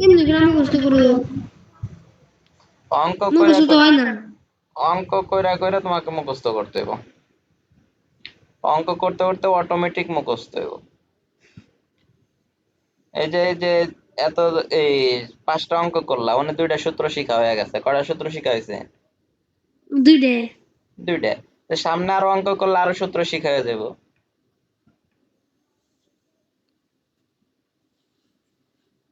এমনি করে মুখস্থ করো, অঙ্ক কইরা মুখস্থ তো হয় না। অঙ্ক কইরা কইরা তোমাকে মুখস্থ করতে হবে। অঙ্ক করতে করতে অটোমেটিক মুখস্থ হইব। এই যে এত এই 5টা অঙ্ক করলা, মানে 2টা সূত্র শিখা হয়ে গেছে। কয়টা সূত্র শিখা হয়েছে? দুইটা। 2টা। তো সামনে আরো অঙ্ক করলে আরো সূত্র শিখা হয়ে যাব।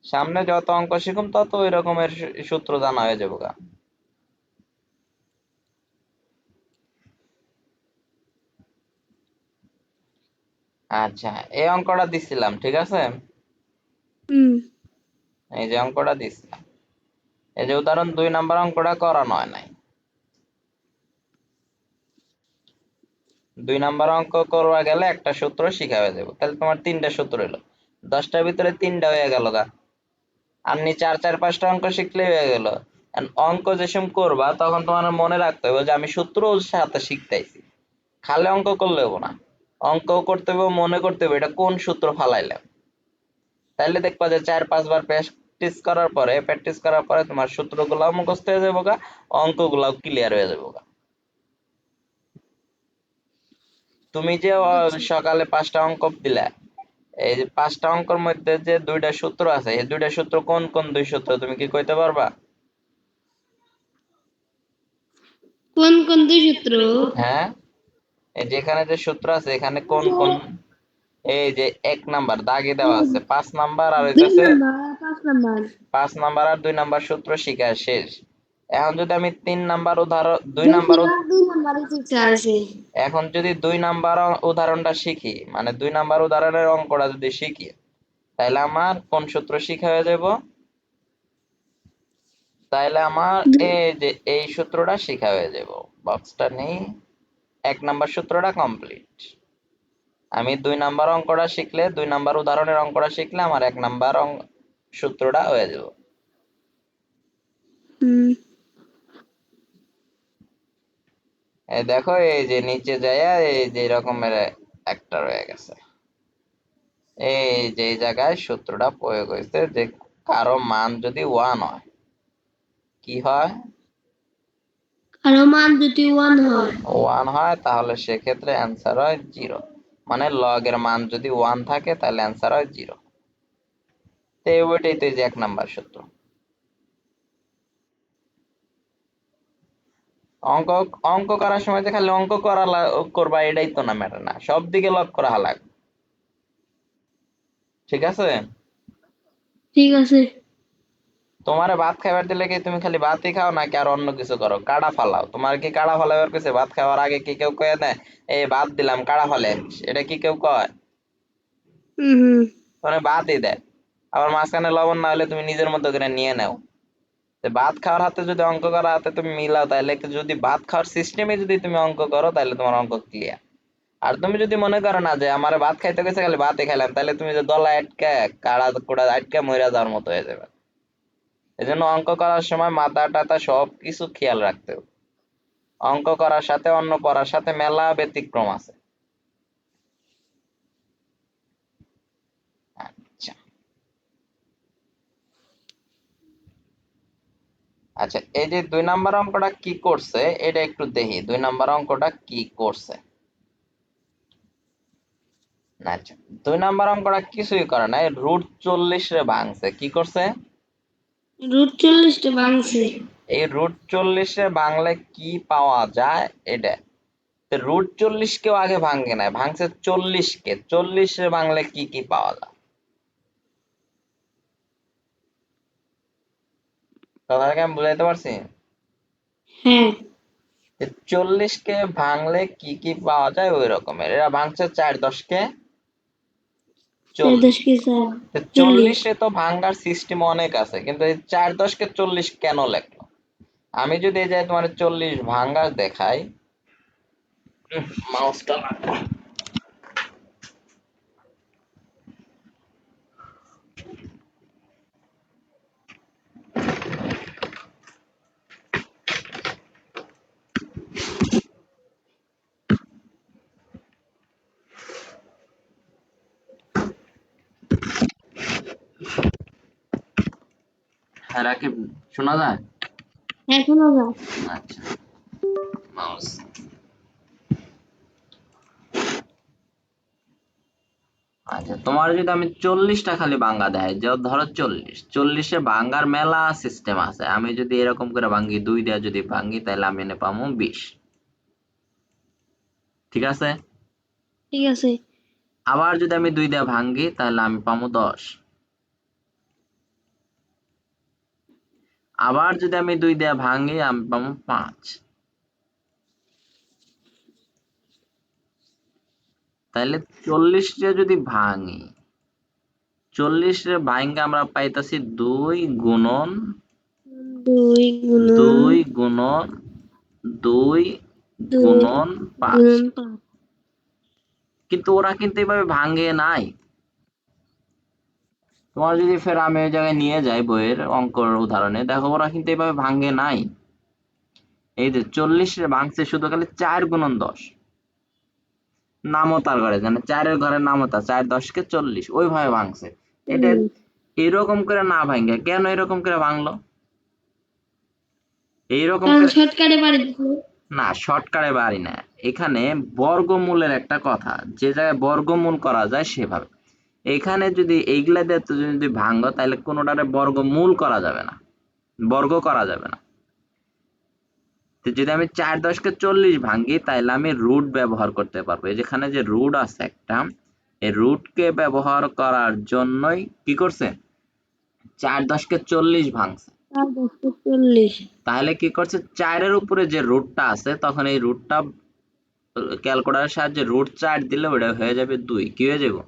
সামনে যত অঙ্ক শিখুম তত ওই রকমের সূত্র জানা হয়ে যাবো গা। আচ্ছা, এই অঙ্কটা দিছিলাম, ঠিক আছে? হুম। এই যে অঙ্কটা দিছিলাম, এই যে উদাহরণ 2 নাম্বার অঙ্কটা করানো হয় নাই। 2 নাম্বার অঙ্ক করবা গেলে একটা সূত্র শিখা হয়ে যাবে। তাহলে তোমার 3টা সূত্র এলো, 10টার ভিতরে 3টা হয়ে গেল গা। আর নি 4-4-5টা অঙ্ক শিখলেই হয়ে গেল। অঙ্ক যে সময় করবা তখন তোমার মনে রাখতে হবে যে আমি সূত্রও সাথে শিখতেছি, খালি অঙ্ক করলে হবো না। অঙ্ক করতে হবে, মনে করতে হবে এটা কোন সূত্র ফালাইলাম। তাইলে দেখবা যে 4-5 বার প্র্যাকটিস করার পরে তোমার সূত্রগুলাও মুখস্থ হয়ে যাবো গা, অঙ্কগুলাও ক্লিয়ার হয়ে যাবো গা। তুমি যে বুঝছি। সকালে 5টা অঙ্ক দিলা, এই যে 5টা অঙ্কের মধ্যে যে 2টা সূত্র আছে, এই 2টা সূত্র কোন কোন 2 সূত্র তুমি কি কইতে পারবা? কোন কোন দুই সূত্র? হ্যাঁ, এই যেখানে যে সূত্র আছে এখানে কোন কোন? এই যে 1 নাম্বার দাগে দেওয়া আছে, 5 নাম্বার আর দুই হইতেছে নাম্বার, 5 নাম্বার। 5 নাম্বার আর 2 নাম্বার সূত্র শিখা শেষ। এখন যদি আমি 3 নাম্বার উদাহরণ 2 নাম্বার বেশিরভাগ 2 নাম্বারই শিখতে আসে। এখন যদি 2 নাম্বার উদাহরণটা শিখি, মানে 2 নাম্বার উদাহরণের অঙ্কটা যদি শিখি, তাহলে আমার কোন সূত্র শিখা হয়ে যাব? তাহলে আমার এই যে এই সূত্রটা শিখা হয়ে যাব। বক্সটা নেই, 1 নাম্বার সূত্রটা কমপ্লিট। আমি 2 নাম্বার অঙ্কটা শিখলে, 2 নাম্বার উদাহরণের অঙ্কটা শিখলে আমার 1 নাম্বার সূত্রটা হয়ে যাব। হুম। এই দেখো, এই যে নিচে যাইয়া এই যে এরকমের একটা রয়ে গেছে। এই যে এই জায়গায় সূত্রটা প্রয়োগ হয়েছে যে কারো মান যদি 1 হয়, কি হয়? আর মান যদি 1 হয়। 1 হয় তাহলে সেক্ষেত্রে অ্যান্সার হয় 0। মানে লগের মান যদি 1 থাকে তাহলে অ্যান্সার হয় 0। তো ওইটাই তো এই যে 1 নাম্বার সূত্র। অঙ্ক অঙ্ক করার সময় যে খালি অঙ্ক করবা এটাই তো না, ম্যাটার না, সব দিকে লক্ষ্য রাখা লাগবে। ঠিক আছে? ঠিক আছে। তোমারে ভাত খাবার দিলে কি তুমি খালি ভাতই খাও নাকি আর অন্য কিছু করো? কাড়া ফালাও? তোমার কি কাড়া ফালাবার কিছু ভাত খাওয়ার আগে কি কেউ কয়ে দেয় এই ভাত দিলাম কাড়া ফালেন? এটা কি কেউ কয়? হুম হুম। মানে ভাতই দেয়, আবার মাঝখানে লবণ না হলে তুমি নিজের মতো করে নিয়ে নাও। তো ভাত খাওয়ার হাতে যদি অঙ্ক করার হাতে তুমি মিলাও, তাহলে যদি ভাত খাওয়ার সিস্টেমে যদি তুমি অঙ্ক করো তাহলে তোমার অঙ্ক ক্লিয়ার। আর তুমি যদি মনে করো না যে আমার ভাত খাইতে গেছে খালি ভাতই খাইলাম, তাহলে তুমি যে দলা আটকে কাড়া কোড়া আটকে মইরা যাওয়ার মতো হয়ে যাবে। এই জন্য অঙ্ক করার সময় মাথা টাথা সব কিছু খেয়াল রাখতে হবে। অঙ্ক করার সাথে অন্য পড়ার সাথে মেলা ব্যতিক্রম আছে। আচ্ছা, আচ্ছা, এই যে 2 নাম্বার অঙ্কটা কি করছে এটা একটু দেখি, 2 নাম্বার অঙ্কটা কি করছে। আচ্ছা, 2 নাম্বার অঙ্কটা কিছুই করে নাই, √40 রে ভাঙছে। কি করছে? √40 ভাঙছে। এই √40 রে ভাঙলে কি পাওয়া যায় এটা। √40 কেও আগে ভাঙে নাই, ভাঙছে 40 কে। 40 রে ভাঙলে কি কি পাওয়া যায়? কথাটা কি আমি বুঝাইতে পারছি? হ্যাঁ। 40 কে ভাঙলে কি কি পাওয়া যায় ওই রকমের। এরা ভাঙছে 4-10 কে 4 40। 10 কে 4, 40। 40 এ তো ভাঙার সিস্টেম অনেক আছে, কিন্তু এই 4-10 কে 40 কেন লেখলো? আমি যদি এই যে তোমার 40 ভাঙা দেখাই, মাউসটা হ্যাঁ রাকিব, শোনা যায়? হ্যাঁ শোনা যায়। আচ্ছা, মাউস। আচ্ছা, তোমার যদি আমি 40টা খালি ভাঙ্গা দেয়, যে ধরো 40 ভাঙ্গার মেলা সিস্টেম আছে। আমি যদি এরকম করে ভাঙ্গি, 2 দিয়ে যদি ভাঙ্গি, তাহলে আমি এনে পাবো 20। ঠিক আছে? ঠিক আছে। আবার যদি আমি 2 দিয়ে ভাঙ্গি, তাহলে আমি পাবো 10। আবার যদি আমি 2 দিয়ে ভাঙ্গি, আমি পাবো 5। তাহলে 40 যদি ভাঙি, 40 ভাঙ্গে আমরা পাইতাছি 2 গুণন 2 গুণন 2 গুণন 2 2 গুণন 5। গুণন 5। কিন্তু ওরা কিন্তু এভাবে ভাঙ্গে নাই। তোমার যদি ফের আমি ওই জায়গায় নিয়ে যাই বইয়ের অঙ্কর উদাহরণে, দেখো ওরা কিন্তু এভাবে ভাঙ্গে নাই। এই যে 40 ভাঙছে শুধু খালি 4 গুণন 10, নামতার ঘরে, মানে 4-এর ঘরে নামতা, 4 10 কে 40, ওইভাবে ভাঙছে। এটা এরকম করে না ভাঙ্গে কেন এরকম করে ভাঙলো? এইরকম কারণ করে শর্টকাটে পারি দিছিল। না, শর্টকাটে বাড়ি না। এখানে বর্গমূলের একটা কথা, যে জায়গায় বর্গমূল করা যায় সেভাবে। এখানে যদি এইগুলা দিয়ে যদি ভাঙো, তাহলে কোনোটারে বর্গমূল করা যাবে না, বর্গ করা যাবে না। তো যদি আমি 4 10 কে 40 ভাঙি, তাহলে আমি রুট ব্যবহার করতে পারবো। এই যেখানে যে রুট আছে একটা, এই রুটকে ব্যবহার করার জন্যই কি করছে, 4 10 কে 40 ভাঙছে। 4 10 কে 40 তাহলে কি করছে, 4-এর উপরে যে রুটটা আছে, তখন এই রুটটা ক্যালকুলেটরের সাহায্যে রুট 4 দিলে ওটা হয়ে যাবে 2। কি হয়ে যাবে?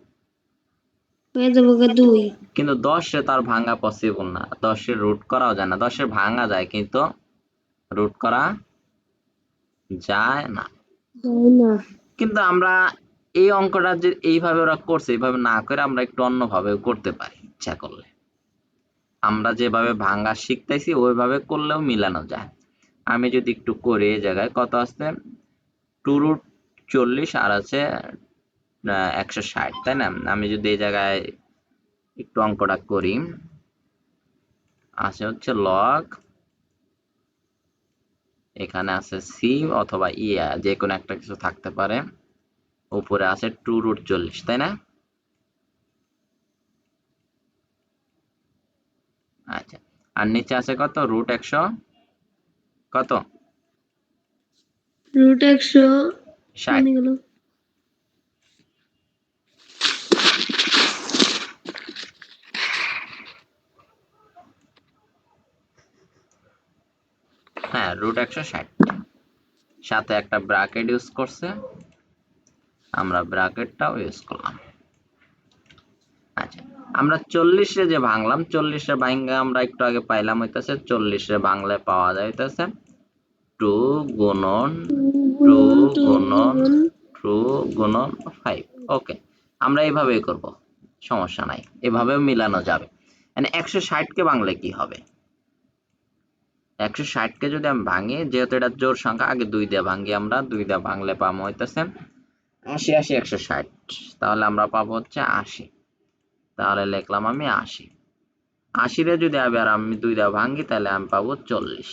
হয়ে যাবো 2। কিন্তু 10-এ তার ভাঙা পসিবল না, 10-এর রুট করাও যায় না। 10-এর ভাঙা যায় কিন্তু রুট করা যায় না। যায় না। কিন্তু আমরা এই অঙ্কটা যে এইভাবে ওরা করছে, এইভাবে না করে আমরা একটু অন্যভাবে করতে পারি ইচ্ছা করলে। আমরা যেভাবে ভাঙা শিখতেছি ওইভাবে করলেও মিলানো যায়। আমি যদি একটু করি, এই জায়গায় কত আছে, 2√40 আর আছে 160, তাই না? আমি যদি এই জায়গায় একটু অঙ্কটা করি, আছে হচ্ছে লগ, এখানে আছে সি অথবা ইয়া, যে কোনো একটা কিছু থাকতে পারে। উপরে আছে 2√40, তাই না? আচ্ছা, আর নিচে আছে কত, √100 কত, রুট 100 60। মানে গেল। হ্যাঁ, √160, সাথে একটা ব্র্যাকেট ইউজ করছে, আমরা ব্র্যাকেটটাও ইউজ করলাম। আচ্ছা, আমরা 40-এ যে ভাঙলাম, 40-এ ভাঙা আমরা একটু আগে পাইলাম হইতাছে, 40-এ ভাঙলে পাওয়া যাইতেছে 2 গুণন 2 2 গুণন 2 গুণন গুণন 2 গুণন 5। ওকে, আমরা এইভাবেই করব, সমস্যা নাই, এভাবেও মিলানো যাবে। মানে 160 কে ভাঙলে কি হবে, 160 কে যদি আমি ভাঙি, যেহেতু এটা জোড় সংখ্যা, আগে 2 দিয়ে ভাঙি, আমরা 2 দিয়ে ভাঙলে পাবো হইতেছে 80 80 160, তাহলে আমরা পাবো হচ্ছে 80। তাহলে লিখলাম আমি 80। 80-রে যদি আবার আমি 2 দিয়ে ভাঙি, তাহলে আমি পাবো 40।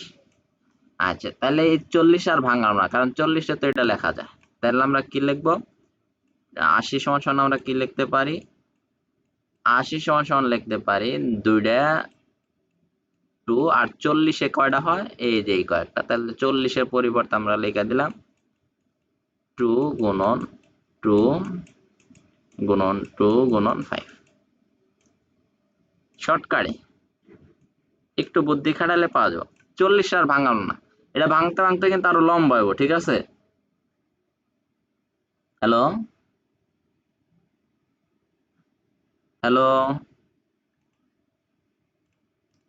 আচ্ছা, তাহলে এই 40 আর ভাঙলাম না, কারণ 40-এ তো এটা লেখা যায়। তাহলে আমরা কি লিখবো, 80 সমান সমান আমরা কি লিখতে পারি, 80 সমান সমান লিখতে পারি 2টা 2, আর 40-এ কয়টা হয়, এই যে এই কয়েকটা। তাহলে 40-এর পরিবর্তে আমরা লিখে দিলাম 2 গুণন 2 গুণন 2 গুণন 5। শর্টকাটে একটু বুদ্ধি খাটালে পাওয়া যাবে। 40 আর ভাঙালো না, এটা ভাঙতে ভাঙতে কিন্তু আরো লম্বা হইব। ঠিক আছে? হ্যালো হ্যালো,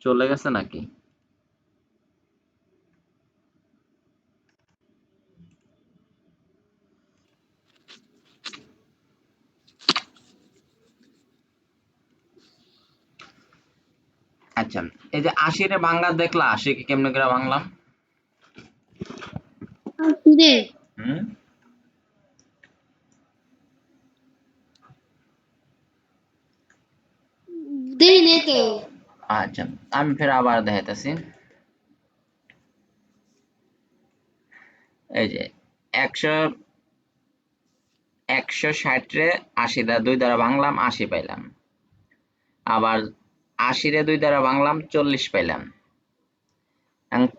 চলে গেছে নাকি? আচ্ছা, এই যে 80-রে ভাঙা দেখলা, 80-কে কেমনে করে ভাঙলাম? রে হুম, দেই নেই তো। আচ্ছা, আমি ফের আবার দেখাইতেছি। এই যে 160 রে 80 দ্বারা 2 দ্বারা ভাঙলাম 80 পাইলাম। আবার 80 রে 2 দ্বারা ভাঙলাম 40 পাইলাম।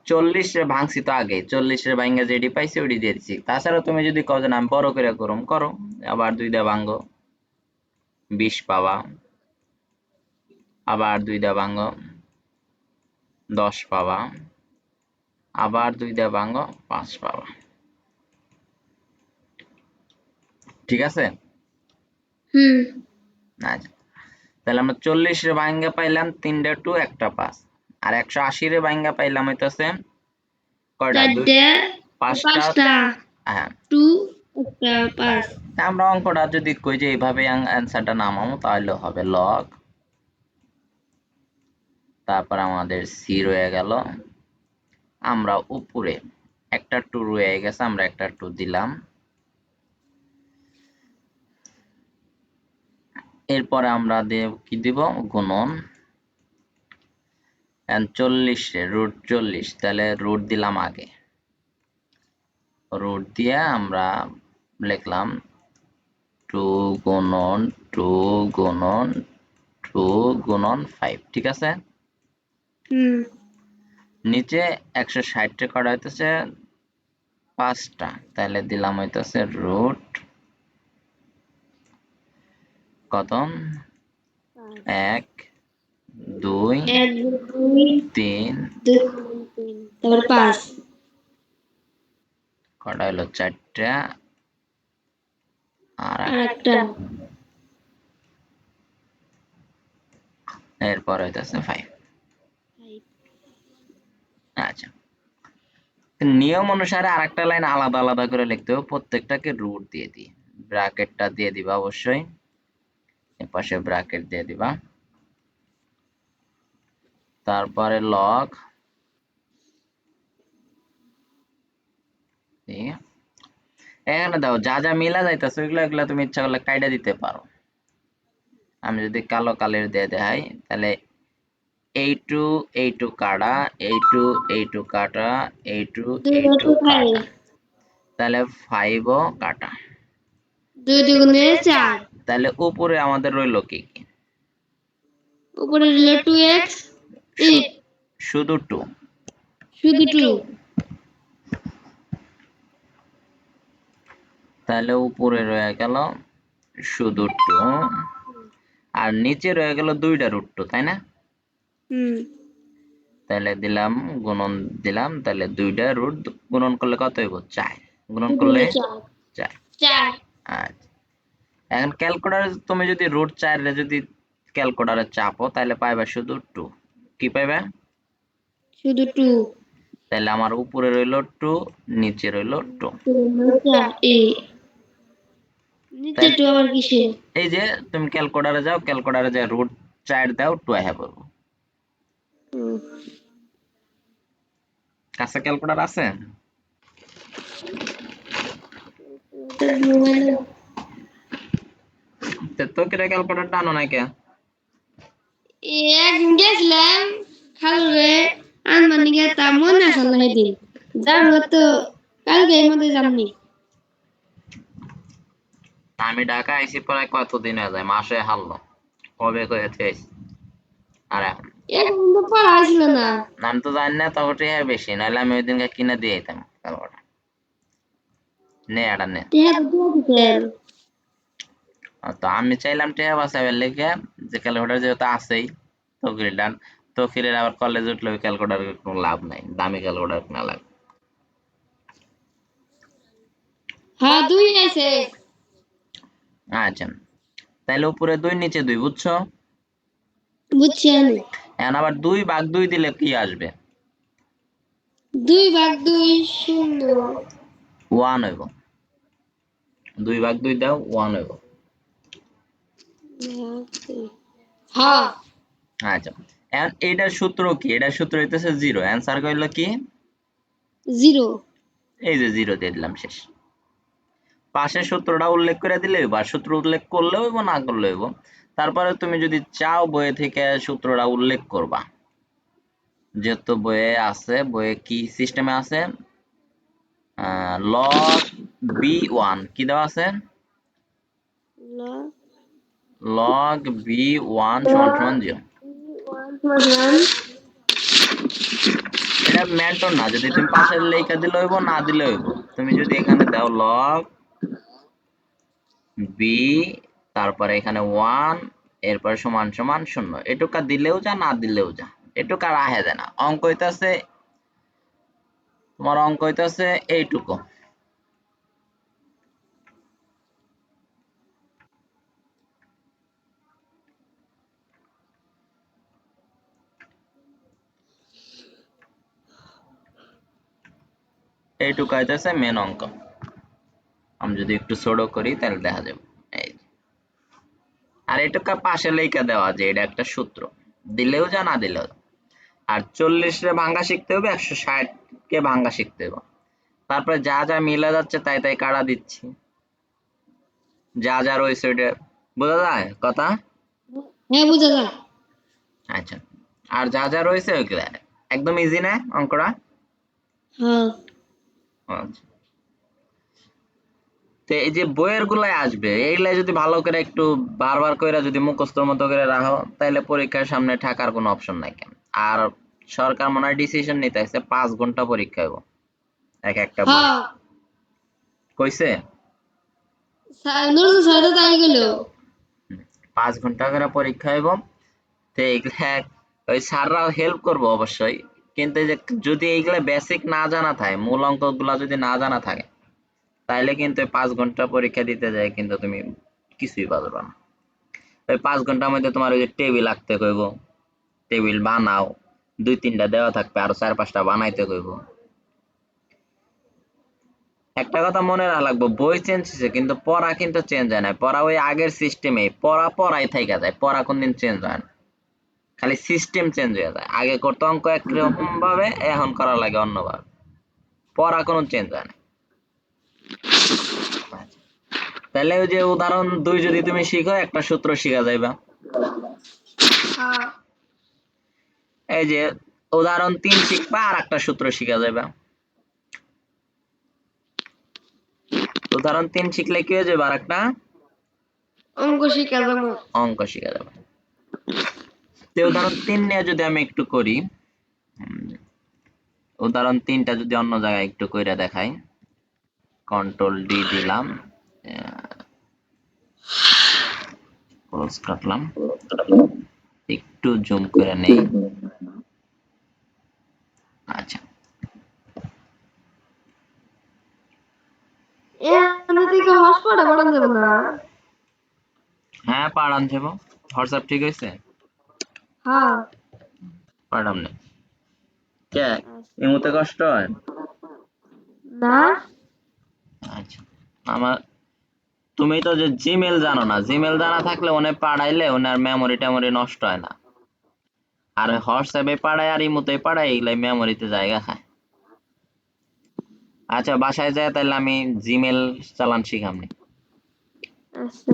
40 রে ভাঙছি তো আগে, 40 রে ভাঙা যেটি পাইছি ওটি দিয়ে দিচ্ছি। তাছাড়া তুমি যদি কও যে না আমি বড় করে করুম, করো। আবার 2 দ্বারা ভাঙো 20 পাবা। আবার 2 দ্বারা ভাঙো 10 পাবা। আবার 2 দ্বারা ভাঙো 5 পাবা। ঠিক আছে? হুম। আচ্ছা, তাহলে আমরা 40 রে ভাঙা পাইলাম 3টা 2 একটা 5। আর 180 রে ভাঙা পাইলাম হইতাছে কয়টা? 2 চারটে 5টা। পাঁচটা হ্যাঁ, টু একটা পাঁচ। আমরা অঙ্কটা যদি কই যে এইভাবে অ্যান্সারটা নামাবো তাহলে হবে লগ, তারপর আমাদের সি রয়ে গেল, আমরা উপরে একটা 2 রয়ে গেছে, আমরা একটা 2 দিলাম। এরপরে আমরা কি দিব? গুণন। 40 রে রুট 40, তাহলে রুট দিলাম আগে। রুট দিয়ে আমরা লিখলাম 2 গুণন 2 গুণন 2 গুণন 5। ঠিক আছে? হুম। নিচে 160 টা করা হইতেছে 5টা, তাহলে দিলাম হইতেছে রুট কত? 1 2 এক দুই 3 দুই তিন তারপর পাঁচ। কটা হলো? 4টা আর আর একটা এরপর হইতেছে 5। আচ্ছা, নিয়ম অনুসারে আরেকটা লাইন আলাদা আলাদা করে লিখতে হবে, প্রত্যেকটাকে রুট দিয়ে দিই। ব্র্যাকেটটা দিয়ে দিবা অবশ্যই, এপাশে ব্র্যাকেট দিয়ে দিবা। তারপরে লগ, এখানে দাও যা যা মিলা যাইতেছে ওইগুলা এগুলা তুমি ইচ্ছা করলে কাইটা দিতে পারো। আমি যদি কালো কালের দিয়ে দেখাই তাহলে এই টু কাটা, এই টু কাটা, এই দুই টু একটু খাই। কাটা, তাহলে 5 ও কাটা। দুই দুগুণে চার। তাহলে উপরে আমাদের রইলো কি কি? উপরে দিল টু এক্স শু- শুধু 2। শুধু টু। তাহলে উপরে রয়ে গেল শুধু 2, আর নিচে রয়ে গেল 2টা রুট 2, তাই না? হুম। তাহলে দিলাম গুণন দিলাম, তাহলে 2টা রুট গুণন করলে কত হইব? 4। গুণন করলে দুগুণে চার। 4। চার। আচ্ছা, এখন ক্যালকুলেটরে তুমি যদি রুট 4 রে যদি ক্যালকুলেটরে চাপো তাহলে পাইবা শুধু 2। কি পাইবা? শুধু টু। তাহলে আমার উপরে রইলো 2, নিচে রইলো 2। এই নিচে টু আবার কিসে? এই যে তুমি ক্যালকুলেটরে যাও, ক্যালকুলেটরে যে রুট 4 দাও 2 আইহা পড়বো। হুম। কাছে ক্যালকুলেটর আছে? মোবাইলে তো কিরা ক্যালকুলেটরটা আনো নাই কে? একদিন গেছিলাম খালুরে আনবার নিগে তা মনে আসল না সেদিন যাম তো কালকে এর মধ্যে যামনি। আমি ঢাকা আইছি প্রায় কতদিন হয়ে যায়, মাসে হারলো কবে কয়ে থেয়েছি। আর এখন একদিন তো পড়া হয়েছিল না। আমি তো জানি না, তখন টিহা বেশি, নাহলে আমি ওই দিনকে কিনে দিয়ে দিতাম ক্যালকুলেটর। নে এটা নে। টিয়া তো দিয়ে দিতেন। তো আমি চাইলাম টিহা বাঁচাবার লেগে, যে ক্যালকুলেটর যেহেতু আছেই তকিরের তকিরের আবার কলেজ উঠলে ওই ক্যালকুলেটরের কোনো লাভ নাই, দামি ক্যালকুলেটর না লাগে। হ্যাঁ দুই আছে। আচ্ছা, তাহলে উপরে 2 নিচে 2, বুঝছো? বুঝছি আমি। এখন আবার 2/2 দিলে কি আসবে? 2/2 শূন্য। 1 হইব। 2/2 দাও 1 হইব। হ্যাঁ। আচ্ছা, এখন এটার সূত্র কি? এটার সূত্র হইতেছে 0। অ্যান্সার কইল কি? জিরো। এই যে 0 দিয়ে দিলাম, শেষ। পাশে সূত্রটা উল্লেখ করে দিলে হইব, আর সূত্র উল্লেখ করলেও হইব না করলেও হইব। তারপরে তুমি যদি চাও বইয়ে থেকে সূত্রটা উল্লেখ করবা, যেহেতু বইয়ে আছে, বইয়ে কি সিস্টেমে আছে, লগ b1 কি দেওয়া আছে, লগ b1 সমান সমান 0। এটা ম্যান্টর না, যদি তুমি পাশের লেখা দিলে হইব, না দিলে হইব। তুমি যদি এখানে দাও লগ বি, তারপরে এখানে 1, এরপরে সমান সমান 0, এটুকা দিলেও যা, না দিলেও যা, এটুকা রাহে দেয় না। অঙ্ক হইতাছে, তোমার অঙ্ক হইতাছে এইটুকু। এইটুকু হইতাছে মেন অঙ্ক। আমি যদি একটু ছোট করি তাহলে দেখা যাবে। এই যে। আর এটুকা পাশে লেখা দেওয়া যে এটা একটা সূত্র, দিলেও যা, না দিলেও যা। আর 40 রে ভাঙ্গা শিখতে হবে, 160 কে ভাঙ্গা শিখতে হবে। তারপরে যা যা মিলে যাচ্ছে তাই তাই কাটা দিচ্ছি, যা যা রয়েছে ওইটা বোঝা যায় কথা। হ্যাঁ বুঝা যায়। আচ্ছা, আর যা যা রয়েছে ওইগুলো একদম ইজি না অঙ্কটা। হ্যাঁ আচ্ছা, তো এই যে বইয়ের গুলাই আসবে, এইগুলা যদি ভালো করে একটু বারবার করে যদি মুখস্থর মতো করে রাখো, তাহলে পরীক্ষার সামনে ঠাকার কোনো অপশন নাই কেন। আর সরকার মনে হয় ডিসিশন নিতে আছে 5 ঘন্টা পরীক্ষা হইব এক একটা বই, হ্যাঁ কইছে নুরুল স্যার তো তাই গেল। 5 ঘন্টা করে পরীক্ষা হইব। তো এইগুলা ওই স্যাররাও হেল্প করবো অবশ্যই, কিন্তু এই যে যদি এইগুলা বেসিক না জানা থাকে, মূল অঙ্ক গুলা যদি না জানা থাকে, তাইলে কিন্তু 5 ঘন্টা পরীক্ষা দিতে যায় কিন্তু তুমি কিছুই পারবা না। ওই 5 ঘন্টার মধ্যে তোমার ওই যে টেবিল আঁকতে কইব, টেবিল বানাও, 2-3টা দেওয়া থাকবে, আরো 4-5টা বানাইতে কইব। একটা কথা মনে রাখা লাগবে, বই চেঞ্জ হয়েছে কিন্তু পড়া কিন্তু চেঞ্জ হয় না। পড়া ওই আগের সিস্টেমে পড়া পড়াই থাইকা যায়, পড়া কোনদিন চেঞ্জ হয় না, খালি সিস্টেম চেঞ্জ হয়ে যায়। আগে করতো অঙ্ক একরকম ভাবে, এখন করা লাগে অন্যভাবে, পড়া কোনো চেঞ্জ হয় না। তাহলে ওই যে উদাহরণ 2 যদি তুমি শিখো, একটা সূত্র শিখা যাইবা। হ্যাঁ এই যে উদাহরণ 3 শিখবা, আর একটা সূত্র শিখা যাইবা। উদাহরণ 3 শিখলে কি হয়ে যাবে, আর একটা অঙ্ক শিখা যাবো। অঙ্ক শিখা যাবে। তো উদাহরণ 3 নিয়ে যদি আমি একটু করি, উদাহরণ 3টা যদি অন্য জায়গায় একটু কইরা দেখাই, কন্ট্রোল ডি দিলাম, ক্রস কাটলাম, একটু জুম করে নেই। আচ্ছা, এখান থেকে হসপিটালে পাঠানো যাবে না? হ্যাঁ পাঠান যাবো। হোয়াটসঅ্যাপ ঠিক হয়েছে, হ্যাঁ পাঠাম না কে, ইমুতে কষ্ট হয়। না আচ্ছা, আমার তুমি তো যে জিমেল জানো না, জিমেল জানা থাকলে ওনে পাঠাইলে ওনার মেমোরি টেমোরি নষ্ট হয় না। আর হোয়াটসঅ্যাপে পাঠায় আর ইমুতে পাঠায়, এগুলাই মেমোরিতে জায়গা খায়। আচ্ছা, বাসায় যায় তাহলে আমি জিমেল চালান শিখামনি। আচ্ছা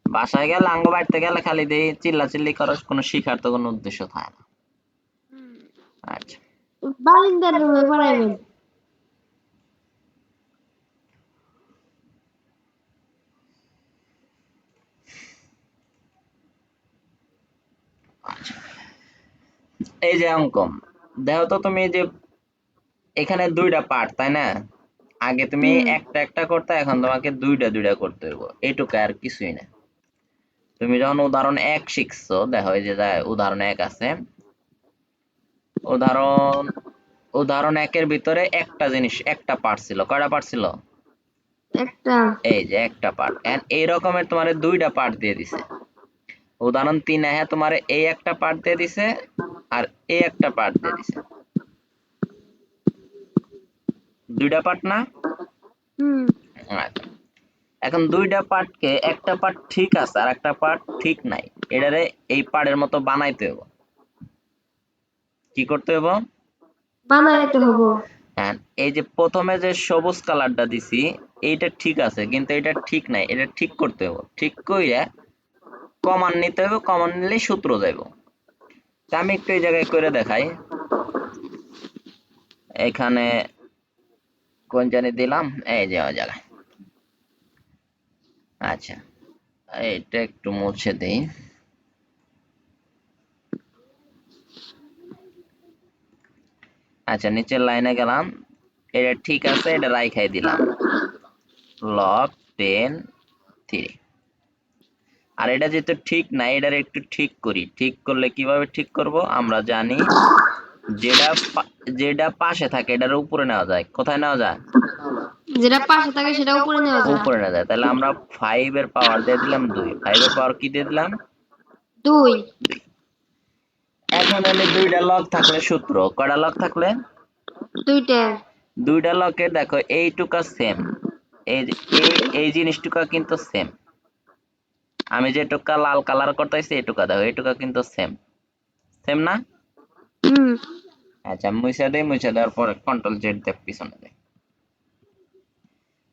বাসায় গেলে আঙ্গ বাড়িতে গেলে খালি দিয়ে চিল্লা চিল্লি করার কোনো শিখার তো কোনো উদ্দেশ্য থাকে না। আচ্ছা, বারিন্দার রুমে পড়াইবেন। আচ্ছা, এই যে অঙ্ক দেখো তো, তুমি যে এখানে 2টা পার্ট তাই না, আগে তুমি একটা একটা করতে, এখন তোমাকে 2টা 2টা করতে হইব, এইটুকু আর কিছুই না। তুমি যখন উদাহরণ 1 শিখছো, দেখো এই যে উদাহরণ 1 আছে, উদাহরণ উদাহরণ 1-এর ভিতরে একটা জিনিস, একটা পার্ট ছিল, কয়টা পার্ট ছিল, একটা এই যে একটা পার্ট। এই রকমের তোমার 2টা পার্ট দিয়ে দিছে। উদাহরণ 3 হ্যাঁ তোমার এই একটা পার্ট দিয়ে দিছে, আর এই একটা পার্ট দিয়ে দিছে, 2টা পার্ট না। আচ্ছা, এখন 2টা পার্টকে, একটা পার্ট ঠিক আছে আর একটা পার্ট ঠিক নাই, এটারে এই পার্টের মতো বানাইতে হবে। কি করতে হবে, বানাইতে হবো। হ্যাঁ, এই যে প্রথমে যে সবুজ কালারটা দিছি, এইটা ঠিক আছে, কিন্তু এটা ঠিক নাই, এটা ঠিক করতে হবে। ঠিক কইরা কমান নিতে হবে, কমান নিলে সূত্র যাইব। তা আমি একটু এই জায়গায় করে দেখাই। এখানে কোন জানি দিলাম, এই যে ওই জায়গায়। আচ্ছা, এটা একটু মুছে দেই। আচ্ছা, নিচের লাইনে গেলাম, এটা ঠিক আছে, এটা রাইখাই দিলাম লগ 10 3। আর এটা যেহেতু ঠিক নাই, এটার একটু ঠিক করি। ঠিক করলে কিভাবে ঠিক করব আমরা জানি, যেটা পাশে থাকে এটার উপরে নেওয়া যায়। কোথায় নেওয়া যায়? যেটা পাশে থাকে সেটা উপরে নেওয়া যায়। উপরে নেওয়া যায়। তাহলে আমরা 5 এর পাওয়ার দিয়ে দিলাম 2, 5 এর পাওয়ার কি দিয়ে দিলাম? 2 2। এখন হলে দুইটা লগ থাকলে সূত্র, কয়টা লগ থাকলে? দুইটা। দুইটা লগে দেখো এইটুকা সেম, এই এই জিনিসটুকা কিন্তু সেম। আমি যেটুকা লাল কালার করতেছি এইটুকা দেখো, এইটুকা কিন্তু সেম, সেম না? হুম। আচ্ছা, মুছে দেই, মুছে দেওয়ার পরে কন্ট্রোল জেড দিয়ে পিছনে দেই।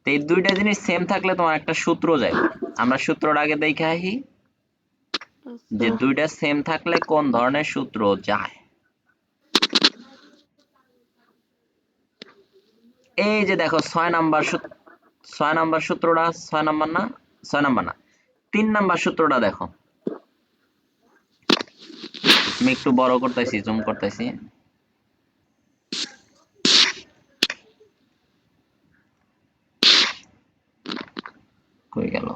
তো এই দুইটা জিনিস সেম থাকলে তোমার একটা সূত্র যাইব। আমরা সূত্রটা আগে দেখে আসি যে দুইটা সেম থাকলে কোন ধরনের সূত্র যায়। এই যে দেখো 6 নাম্বার সূত্রটা, 6 নাম্বার না, 6 নাম্বার না, 3 নাম্বার সূত্রটা দেখো। আমি একটু বড় করতেছি, জুম করতেছি। কই গেল?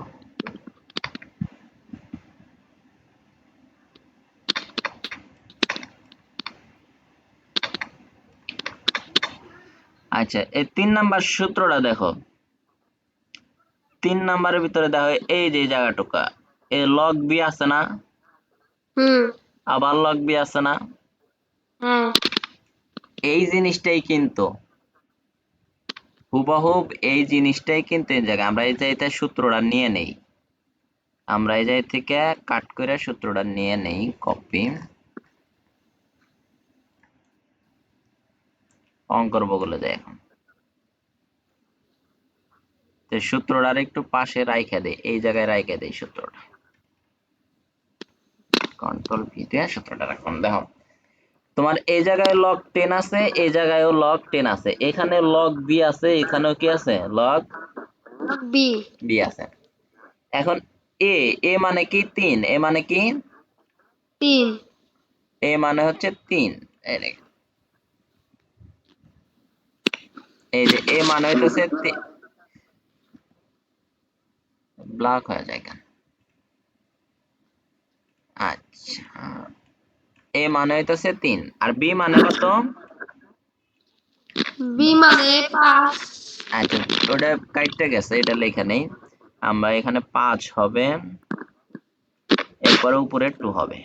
আচ্ছা, এই 3 নাম্বার সূত্রটা দেখো। 3 নাম্বারের ভিতরে দেখো এই যে জায়গাটুকা, এই লগ বি আছে না, হুম। আবার লগ বি আছে না, হ্যাঁ। এই জিনিসটাই কিন্তু হুবহুব, এই জিনিসটাই কিন্তু এই জায়গায় আমরা এই জায়গায় সূত্রটা নিয়ে নেই। আমরা এই জায়গা থেকে কাট করে সূত্রটা নিয়ে নেই, কপি। অঙ্কর বগলে যায় এখন। তো সূত্রটার একটু পাশে রাইখা দেই, এই জায়গায় রাইখা দেই সূত্রটা। কন্ট্রোল ভি দিয়ে সূত্রটা রাখুন। দেখো তোমার এই জায়গায় লগ 10 আছে, এই জায়গায়ও লগ 10 আছে, এখানে লগ বি আছে, এখানেও কি আছে? Log B. বি আছে। এখন এ, এ মানে কি? 3। এ মানে কি? 3। এ মানে হচ্ছে 3। এই দেখো, এই যে এ মানে হইতেছে ব্লক হয়ে যায় কেন? আচ্ছা, এ মানে হইতেছে 3 আর বি মানে কত? বি মানে 5। আচ্ছা, ওটা কাটতে গেছে, এটা লেখা নেই। আমরা এখানে 5 হবে, এরপরে উপরে 2 হবে।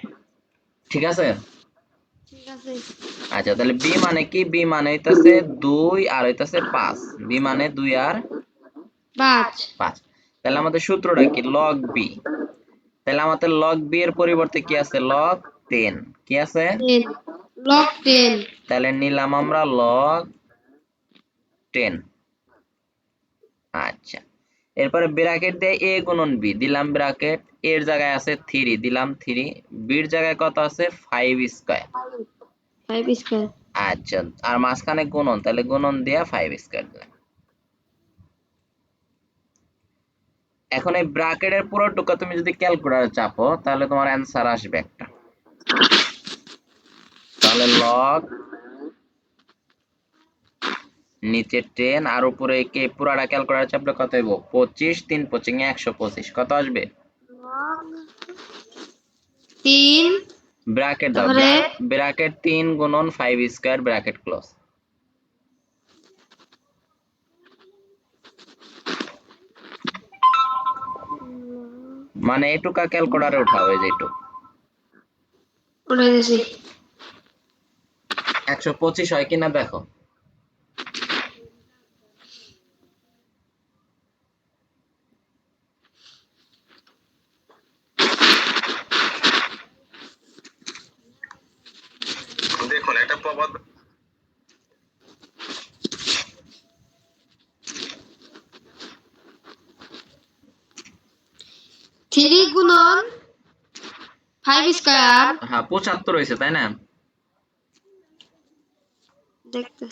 ঠিক আছে? ঠিক আছে। আচ্ছা, তাহলে বি মানে কি? বি মানে হইতাছে 2 আর হইতাছে 5। বি মানে 2 আর 5। 5। তাহলে আমাদের সূত্রটা কি? Log B. তাহলে আমাদের লগ বি এর পরিবর্তে কি আছে? লগ 10। কি আছে? 10 লগ 10। তাহলে নিলাম আমরা লগ 10। আচ্ছা, এরপরে ব্র্যাকেট দিয়ে a গুণন b দিলাম, ব্র্যাকেট এর জায়গায় আছে 3 দিলাম 3, বির জায়গায় কত আছে? 5 স্কয়ার। 5 স্কয়ার। আচ্ছা, আর মাঝখানে গুণন, তাহলে গুণন দিয়ে 5 স্কয়ার দিলাম। এখন এই ব্র্যাকেটের পুরোটুকু তুমি যদি ক্যালকুলেটরে চাপো তাহলে তোমার অ্যান্সার আসবে একটা। তাহলে লগ নিচে 10 আর উপরে কে পুরাটা ক্যালকুলেটরে চাপলে কত হইব? 25, 3 25 125। কত আসবে? লগ 3 ব্র্যাকেট দাও, তারপরে ব্র্যাকেট 3 গুণন 5 স্কয়ার, ব্র্যাকেট ক্লোজ। মানে এটুকা ক্যালকুলেটরে উঠাও, এই যে এটুক উঠে গেছি। 125 হয় কিনা দেখো। দেখুন একটা প্রবাদ, 3 গুণন 5 স্কয়ার হ্যাঁ 75 হয়েছে তাই না? দেখতে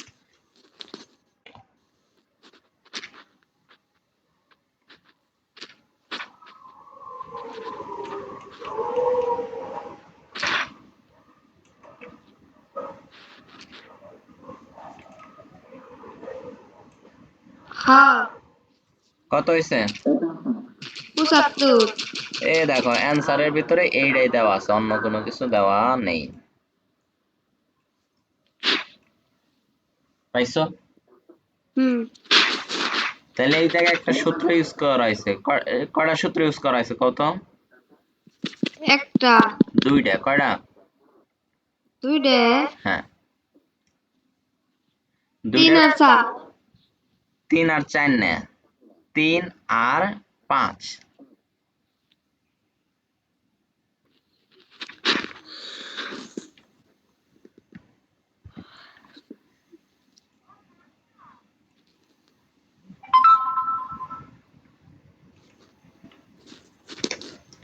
হ্যাঁ কত হয়েছে? 75 এই দেখো অ্যান্সারের ভিতরে এইটাই দেওয়া আছে, অন্য কোনো কিছু দেওয়া নেই। পাইছো? হুম তাহলে এই জায়গায় একটা সূত্র ইউজ করা হয়েছে। কয়টা সূত্র ইউজ করা হয়েছে কত? একটা দুইটা। কয়টা? দুইটা হ্যাঁ 3 দুইটা। আর 4 3 আর 4 না, 3 আর 5।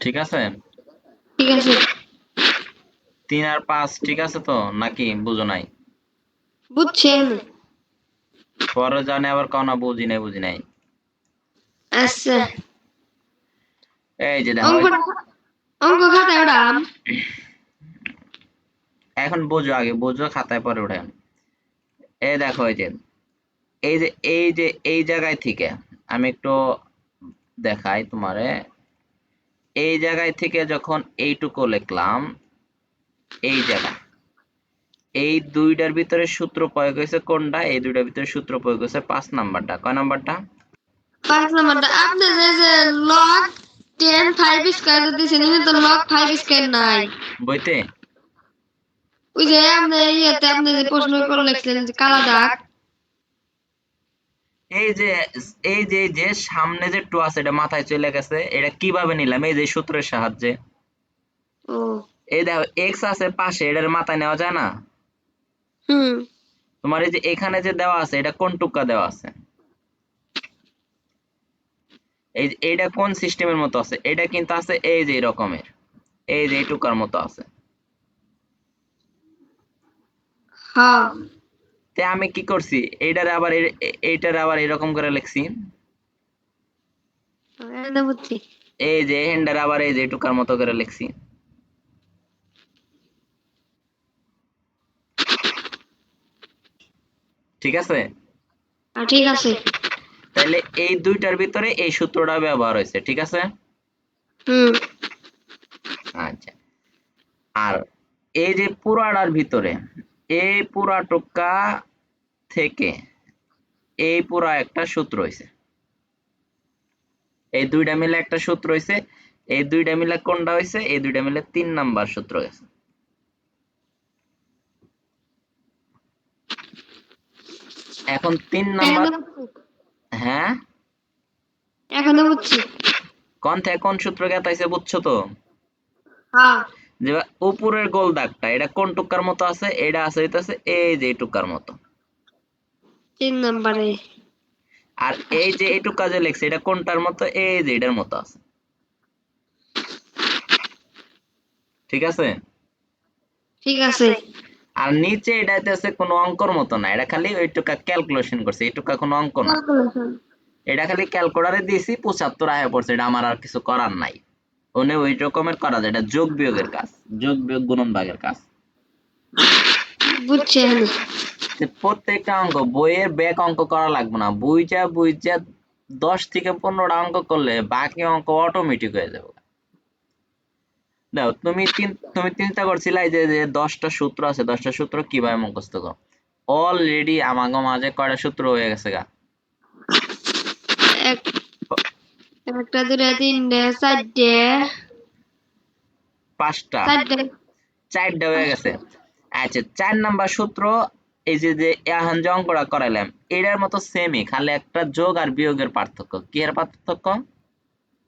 ঠিক আছে? ঠিক আছে 3 আর 5 ঠিক আছে তো নাকি বুঝো নাই? বুঝছেন পরে জানে আবার কও না বুঝি নাই বুঝি নাই। আচ্ছা এই যে দেখো অঙ্ক অঙ্ক খাতায় ওড়াম এখন বোঝো, আগে বোঝো খাতায় পরে উঠান। এই দেখো এই জায়গায় থেকে আমি একটু দেখাই তোমারে। এই জায়গায় থেকে যখন এইটুকু লিখলাম, এই জায়গায় এই দুইটার ভিতরে সূত্র প্রয়োগ হয়েছে কোনটা? এই দুইটার ভিতরে সূত্র প্রয়োগ হয়েছে 5 নাম্বারটা। কয় নাম্বারটা? 5 নাম্বারটা আপনি যে লগ 10 5 স্কয়ার দিছেন এটা তো লগ 5 স্কয়ার নাই বইতে? ওই যে আপনি ইয়েতে আপনি যে প্রশ্ন করে লিখলেন যে কালা দাগ এই যে এই যে সামনে যে টু আছে এটা মাথায় চলে গেছে, এটা কিভাবে নিলাম? এই যে সূত্রের সাহায্যে। ও এই দেখো এক্স আছে পাশে, এটার মাথায় নেওয়া যায় না? হুম তোমার এই যে এখানে যে দেওয়া আছে এটা কোন টুকা দেওয়া আছে? এইটা কোন সিস্টেমের মতো আছে? এটা কিন্তু আছে এই যে রকমের, এই যে এই টুকার মতো আছে। হ্যাঁ তে আমি কি করছি, এইটার আবার এরকম করে লিখছি। এটা বুঝছি এই যে হ্যান্ডার আবার এই যে টুকার মতো করে লিখছি। ঠিক আছে? ঠিক আছে তাইলে এই দুইটার ভিতরে এই সূত্রটা ব্যবহার হয়েছে। ঠিক আছে? হুম আচ্ছা। আর এই যে পুরাটার ভিতরে এই পুরা টুকা থেকে এই পুরা একটা সূত্র হয়েছে। এই দুইটা মিলে একটা সূত্র হয়েছে। এই দুইটা মিলে কোনটা হয়েছে? এই দুইটা মিলে 3 নাম্বার সূত্র হয়েছে। এখন 3 নাম্বার। এখনো হ্যাঁ এখনো বুঝছি কোন থেকে কোন সূত্র জ্ঞাতাইছে বুঝছো তো? হ্যাঁ যে উপরের গোল দাগটা এটা কোন টুকার মতো আছে? এটা আছে হইতাছে এই যে এই টুকার মতো। 3 নাম্বারে আর এই যে এই টুকা যে লেখছে এটা কোনটার মতো? এই যে এটার মতো আছে। ঠিক আছে? ঠিক আছে আর নিচে এটা হইতাছে কোনো অঙ্কর মতো না, এটা খালি ওই টুকা ক্যালকুলেশন করছে, এই টুকা কোনো অঙ্ক না। ক্যালকুলেশন এটা খালি ক্যালকুলেটরে দিয়েছি 75 আয়া পড়ছে, এটা আমার আর কিছু করার নাই। ওনে ওই রকমের করা যায়, এটা যোগ বিয়োগের কাজ, যোগ বিয়োগ গুণন ভাগের কাজ। বুঝছি এখনো যে প্রত্যেকটা অঙ্ক বইয়ের ব্যাক অঙ্ক করা লাগবে না, বুঝা বুঝা 10 থেকে 15টা অঙ্ক করলে বাকি অঙ্ক অটোমেটিক হয়ে যাবে। দাও তুমি চিন্তা করছিলা যে যে 10টা সূত্র আছে, 10টা সূত্র কিভাবে মুখস্থ করো? অলরেডি আমাগো মাঝে কয়টা সূত্র হয়ে গেছে গা? এক একটা দুটা তিনটে চারটে 5টা, চারটে 4টা হয়ে গেছে। আচ্ছা 4 নাম্বার সূত্র, এই যে যে এখন যে অঙ্কটা করাইলাম এটার মতো সেমই, খালি একটা যোগ আর বিয়োগের পার্থক্য। কি এর পার্থক্য?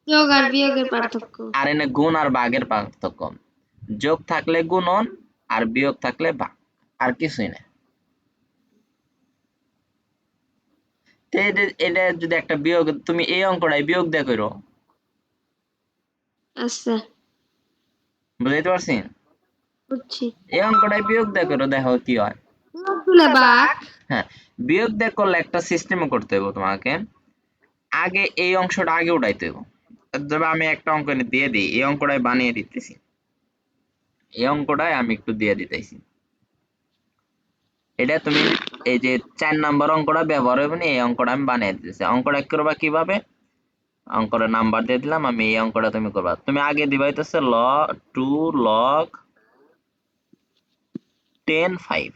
যোগ আর বিয়োগের পার্থক্য আর এনে গুণ আর ভাগের পার্থক্য। যোগ থাকলে গুণন আর বিয়োগ থাকলে ভাগ, আর কিছুই না। এটা যদি একটা বিয়োগ, তুমি এই অঙ্কটাই বিয়োগ দিয়ে করো, আচ্ছা, বুঝাইতে পারছি? বুঝছি। এই অঙ্কটাই বিয়োগ দিয়ে করো, দেখো কি হয়। তুলে বাঘ। হ্যাঁ, বিয়োগ দিয়ে করলে একটা সিস্টেমে করতে হবে তোমাকে। আগে এই অংশটা আগে উঠাইতে হবে। তবে আমি একটা অঙ্ক এনে দিয়ে দিই, এই অঙ্কটাই বানিয়ে দিতেছি। এই অঙ্কটাই আমি একটু দিয়ে দিতেছি। এটা তুমি এই যে 4 নাম্বার অঙ্কটা ব্যবহার হবে না, এই অঙ্কটা আমি বানিয়ে দিতেছি। অঙ্কটা করবা কিভাবে? অঙ্কটা নাম্বার দিয়ে দিলাম আমি, এই অঙ্কটা তুমি করবা। তুমি আগে দিবা হইতেছে 2 log 10 5,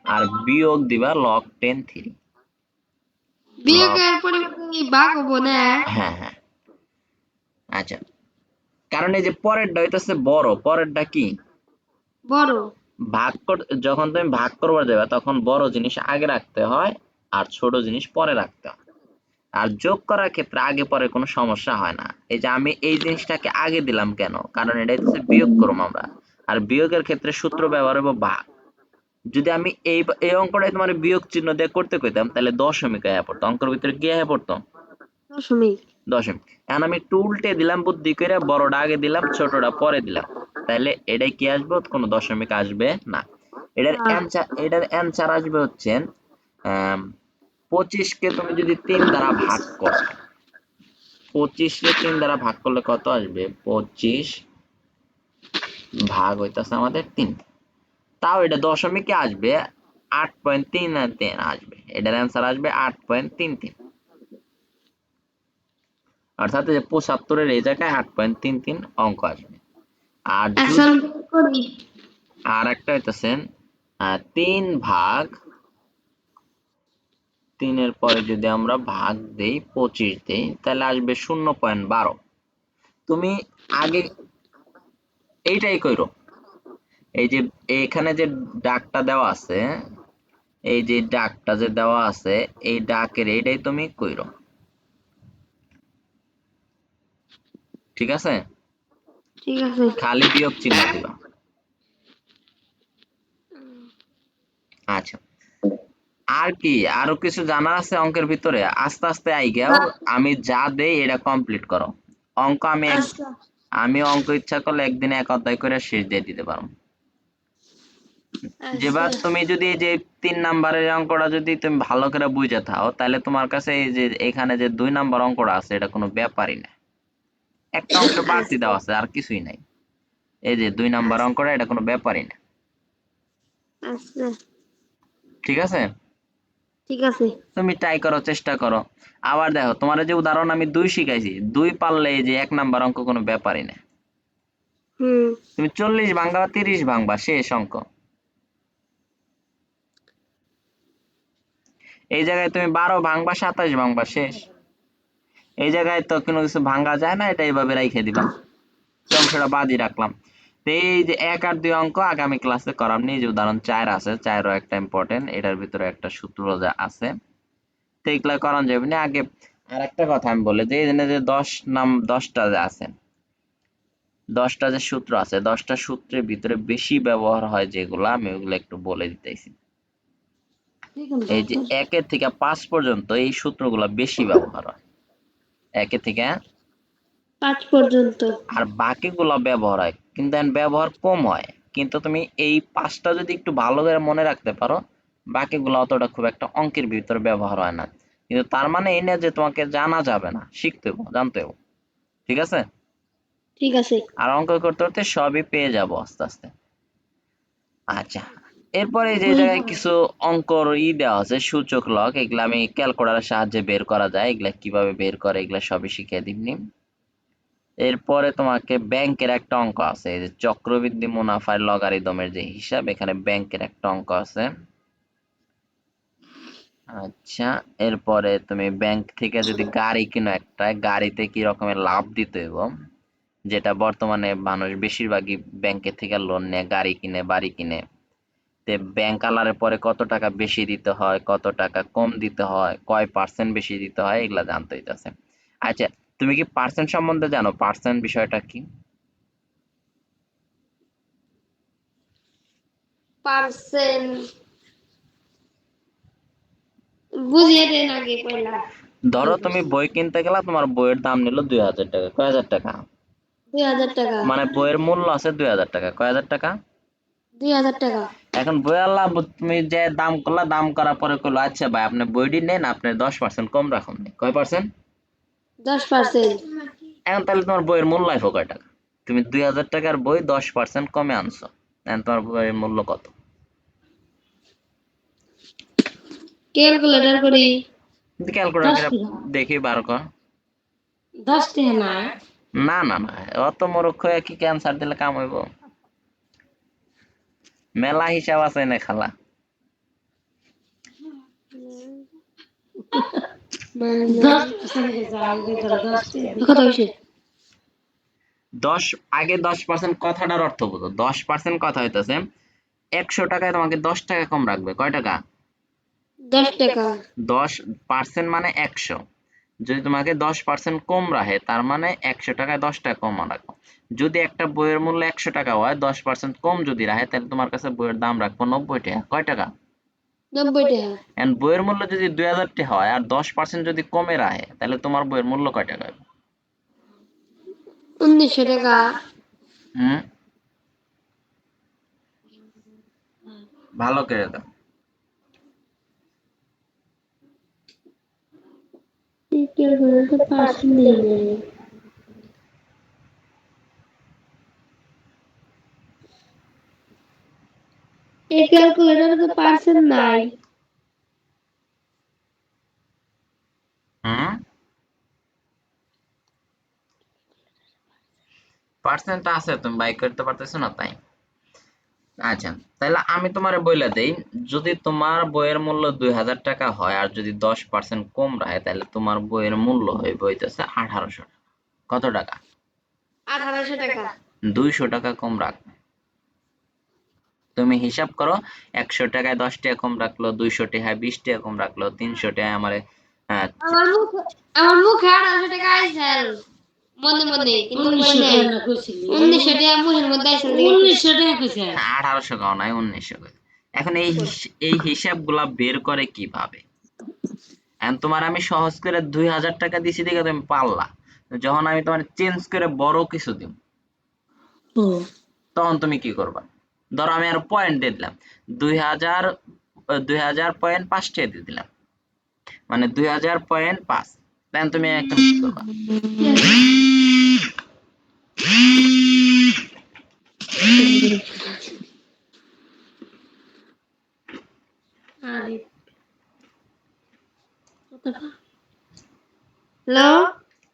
আর বিয়োগ দিবা log 10 3। log, বিয়োগের পরিবর্তে বাঘ হবো না? হ্যাঁ হ্যাঁ, আচ্ছা। কারণ এই যে পরেরটা হইতেছে বড়, পরেরটা কি বড়। যখন তুমি ভাগ করবার যাবে তখন বড় জিনিস আগে রাখতে হয় আর ছোট জিনিস পরে রাখতে হয়। আর যোগ করার ক্ষেত্রে আগে পরে কোনো সমস্যা হয় না। এই যে আমি এই জিনিসটাকে আগে দিলাম কেন, কারণ এটা হচ্ছে বিয়োগ করবো আমরা। আর বিয়োগের ক্ষেত্রে সূত্র ব্যবহার হবে ভাগ। যদি আমি এই অঙ্কটাই তোমার বিয়োগ চিহ্ন দিয়ে করতে কইতাম, তাহলে দশমিক আয়া পড়তো, অঙ্কের ভিতরে কি আয়া পড়তো? দশমিক। দশমিক। এখন আমি একটু উল্টে দিলাম বুদ্ধি করে, বড়টা আগে দিলাম ছোটটা পরে দিলাম, তাহলে এটাই কি আসবে? কোনো দশমিক আসবে না। এটার অ্যান্সার আসবে হচ্ছে 25 কে তুমি যদি 3 দ্বারা ভাগ করো, 25 কে 3 দ্বারা ভাগ করলে কত আসবে? 25 ভাগ হইতাছে আমাদের 3। তাও এটা দশমিকে আসবে 8.33 আসবে। এটার অ্যান্সার আসবে 8.33। অর্থাৎ এই যে 75-এর এই জায়গায় 8.33 অঙ্ক আসবে। আর এখন করি। আর একটা হইতেছে 3 ভাগ 3 এর পরে যদি আমরা ভাগ দেই 25 দেই, তাহলে আসবে 0.12। তুমি আগে এইটাই কইরো, এই যে এখানে যে দাগটা দেওয়া আছে, এই যে দাগটা যে দেওয়া আছে, এই দাগের এইটাই তুমি কইরো, ঠিক আছে? ঠিক আছে। খালি বিয়োগ চিহ্ন দিবা। আচ্ছা, আর কি আরো কিছু জানার আছে অঙ্কের ভিতরে? আস্তে আস্তে আইগাও, আমি যা দেই এটা কমপ্লিট করো। অঙ্ক আচ্ছা, আমি অঙ্ক ইচ্ছা করলে একদিনে 1 অধ্যায় করে শেষ দিয়ে দিতে পারো। আচ্ছা, যেবার তুমি যদি এই যে 3 নাম্বারের অঙ্কটা যদি তুমি ভালো করে বুঝে থাও, তাহলে তোমার কাছে এই যে এখানে যে 2 নাম্বার অঙ্কটা আছে এটা কোনো ব্যাপারই না। একটা অংশ বাড়তি দেওয়া আছে, আর কিছুই নাই। এই যে 2 নাম্বার অঙ্কটা এটা কোনো ব্যাপারই না। আচ্ছা, ঠিক আছে? ঠিক আছে। তুমি ট্রাই করো, চেষ্টা করো। আবার দেখো, তোমার যে উদাহরণ আমি 2 শিখাইছি, 2 পারলে এই যে 1 নাম্বার অঙ্ক কোনো ব্যাপারই না। হুম। তুমি 40 ভাঙবা 30 ভাঙবা, শেষ অঙ্ক। এই জায়গায় তুমি 12 ভাঙবা 27 ভাঙবা, শেষ। এই জায়গায় তো কোনো কিছু ভাঙা যায় না, এটা এইভাবে রেখে দিবা। এই অংশটা বাদই রাখলাম। তো এই যে 1 আর 2 অঙ্ক আগামী ক্লাসে করাম নি। যে উদাহরণ 4 আছে, 4ও একটা ইম্পর্টেন্ট, এটার ভিতরে একটা সূত্র যা আছে, তো এগুলা করান যাবে না। আগে আর একটা কথা আমি বলে যে এখানে যে 10টা যে আছে, 10টা যে সূত্র আছে, 10টা সূত্রের ভিতরে বেশি ব্যবহার হয় যেগুলা, আমি ওগুলো একটু বলে দিতেছি। এই যে 1 থেকে 5 পর্যন্ত এই সূত্রগুলা বেশি ব্যবহার হয়, 1 থেকে 5 পর্যন্ত। আর বাকিগুলো ব্যবহার হয়, কিন্তু ব্যবহার কম হয়। কিন্তু তুমি এই 5টা যদি একটু ভালো করে মনে রাখতে পারো, বাকিগুলো অতটা খুব একটা অঙ্কের ভিতরে ব্যবহার হয় না। কিন্তু তার মানে এই না যে তোমাকে জানা যাবে না, শিখতে হবে, জানতে হবে। ঠিক আছে? ঠিক আছে। আর অঙ্ক করতে করতে সবই পেয়ে যাবো আস্তে আস্তে। আচ্ছা, এরপরে যে জায়গায় কিছু অঙ্কর দেওয়া আছে, সূচক লগ, এগুলা আমি ক্যালকুলেটরের সাহায্যে বের করা যায়, এগুলা কিভাবে বের করে এগুলা সবই শিখিয়ে দিবনি। এরপরে তোমাকে ব্যাংকের একটা অঙ্ক আছে, এই যে চক্রবৃদ্ধি মুনাফার লগারিদমের যে হিসাব, এখানে ব্যাংকের একটা অঙ্ক আছে। আচ্ছা, এরপরে তুমি ব্যাংক থেকে যদি গাড়ি কিনো, একটা গাড়িতে কি রকমের লাভ দিতে হইব, যেটা বর্তমানে মানুষ বেশিরভাগই ব্যাংকের থেকে লোন নেয়, গাড়ি কিনে, বাড়ি কিনে। তে ব্যাংক আলারের পরে কত টাকা বেশি দিতে হয়, কত টাকা কম দিতে হয়, কয় পার্সেন্ট বেশি দিতে হয়, এগুলা জানতে হইতেছে। আচ্ছা, তুমি কি পার্সেন্ট সম্বন্ধে জানো? পার্সেন্ট বিষয়টা কি? পার্সেন্ট বুঝিয়ে দেন আগে পয়লা। ধরো তুমি বই কিনতে গেলা, তোমার বইয়ের দাম নিল 2000 টাকা। কয় হাজার টাকা? 2000 টাকা। মানে বইয়ের মূল্য আছে 2000 টাকা। কয় হাজার টাকা? 2000 টাকা। এখন বইয়াল্লা তুমি যে দাম করলা, দাম করার পরে কইলো আচ্ছা ভাই আপনি বইটি নেন, আপনি 10% কম রাখুন। কয় পার্সেন্ট? 10%। এখন তাহলে তোমার বইয়ের মূল্য আইফো কয় টাকা? তুমি 2000 টাকার বই 10% কমে আনছো, এখন তোমার বইয়ের মূল্য কত? ক্যালকুলেটর করি। ক্যালকুলেটর দেখি বার কর। 10 টাকা না। না না না, অত মূর্খ হয়ে কি ক্যান্সার দিলে কাম হইব? মেলা হিসাব আছে না খালা। কত হইছে? 10% কথাটার অর্থ বুঝো। 10% কথা হইতেছে 100 টাকায় তোমাকে 10 টাকা কম রাখবে। কয় টাকা? 10 টাকা। 10% মানে 100। যদি তোমাকে 10% কম রাখে তার মানে 100 টাকায় 10 টাকা কম রাখবো। যদি একটা বইয়ের মূল্য 100 টাকা হয়, 10% কম যদি রাখে তাহলে তোমার কাছে বইয়ের দাম রাখবো 90 টাকা। কয় টাকা? 90 টাকা। এন্ড বইয়ের মূল্য যদি 2000 টাকা হয় আর 10% যদি কমে রাখে তাহলে তোমার বইয়ের মূল্য কয় টাকা হবে? 1900 টাকা। হুম, ভালো করে দাও। ক্যালকুলেটর পার্সেন্ট নেই রে। এই ক্যালকুলেটরে তো পার্সেন্ট নাই। হুম, পার্সেন্ট আছে, তুমি বাই করতে পারতেছো না তাই। আচ্ছা, তাহলে আমি তোমারে বইলা দেই, যদি তোমার বইয়ের মূল্য 2000 টাকা হয় আর যদি 10% কম রাখে তাহলে তোমার বইয়ের মূল্য হইতেছে 1800 টাকা। কত টাকা? 1800 টাকা। 200 টাকা কম রাখবে। তুমি হিসাব করো, 100 টাকায় 10 টাকা কম রাখলো, 200 টাকায় 20 টাকা কম রাখলো, 300 টাকায় আমারে আহ, আমার মুখ আমার মুখে 1800 টাকা আইছিল মনে মনে, কিন্তু কই নাই। 1900 টাকা মুখের মধ্যে আইছিল। 1900 টাকা কইছে। 1800 কাও নাই, 1900 করে। এখন এই হিসাবগুলা বের করে কিভাবে? এখন তোমার আমি সহজ করে 2000 টাকা দিছি দেখে তুমি পারলা। যখন আমি তোমার চেঞ্জ করে বড় কিছু দিব, তখন তুমি কি করবা? ধরো আমি আর পয়েন্ট দিয়ে দিলাম, 2000, 2000.5 টাকা দিয়ে দিলাম, মানে 2000.5। তখন তুমি এখন কি করবা? আরে হ্যালো।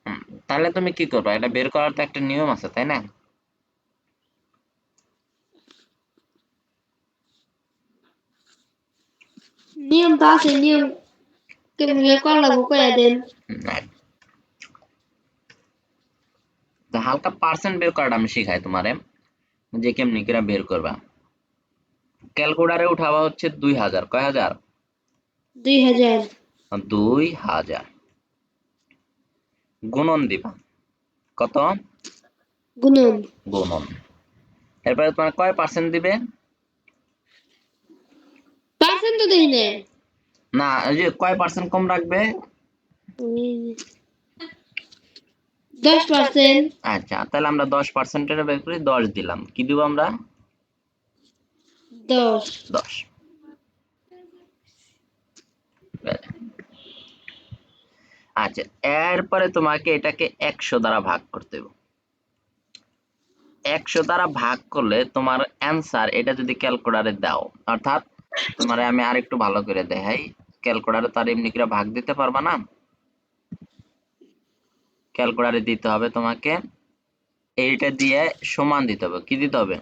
হুম, তাহলে তুমি কি করবা? এটা বের করার তো একটা নিয়ম আছে তাই না? নিয়ম তো আছে, নিয়ম কেমনে করা লাগবো কইয়া দেন। তো হালকা পার্সেন্ট বের করাটা আমি শিখাই তোমারে, যে কেমনি করে বের করবা। ক্যালকুলেটারে উঠাবা হচ্ছে 2000। কয় হাজার? 2000 2000 গুণন দিবা। কত? গুণন। গুণন। এরপরে তোমার কয় পার্সেন্ট দিবে? পার্সেন্ট তো দেই না। না, এই যে কয় পার্সেন্ট কম রাখবে? 10%। আচ্ছা, তাহলে আমরা 10%-এর বের করি, 10 দিলাম। কি দিব আমরা? 10। 10। আচ্ছা, এরপরে তোমাকে এটাকে 100 দ্বারা ভাগ করতে হবে। 100 দ্বারা ভাগ করলে তোমার অ্যান্সার, এটা যদি ক্যালকুলেটরে দাও, অর্থাৎ তোমারে আমি আরেকটু ভালো করে দেখাই। ক্যালকুলেটরে তো আর এমনি করে ভাগ দিতে পারবা না, ক্যালকুলেটরে দিতে হবে তোমাকে এইটা দিয়ে সমান দিতে হবে। কি দিতে হবে?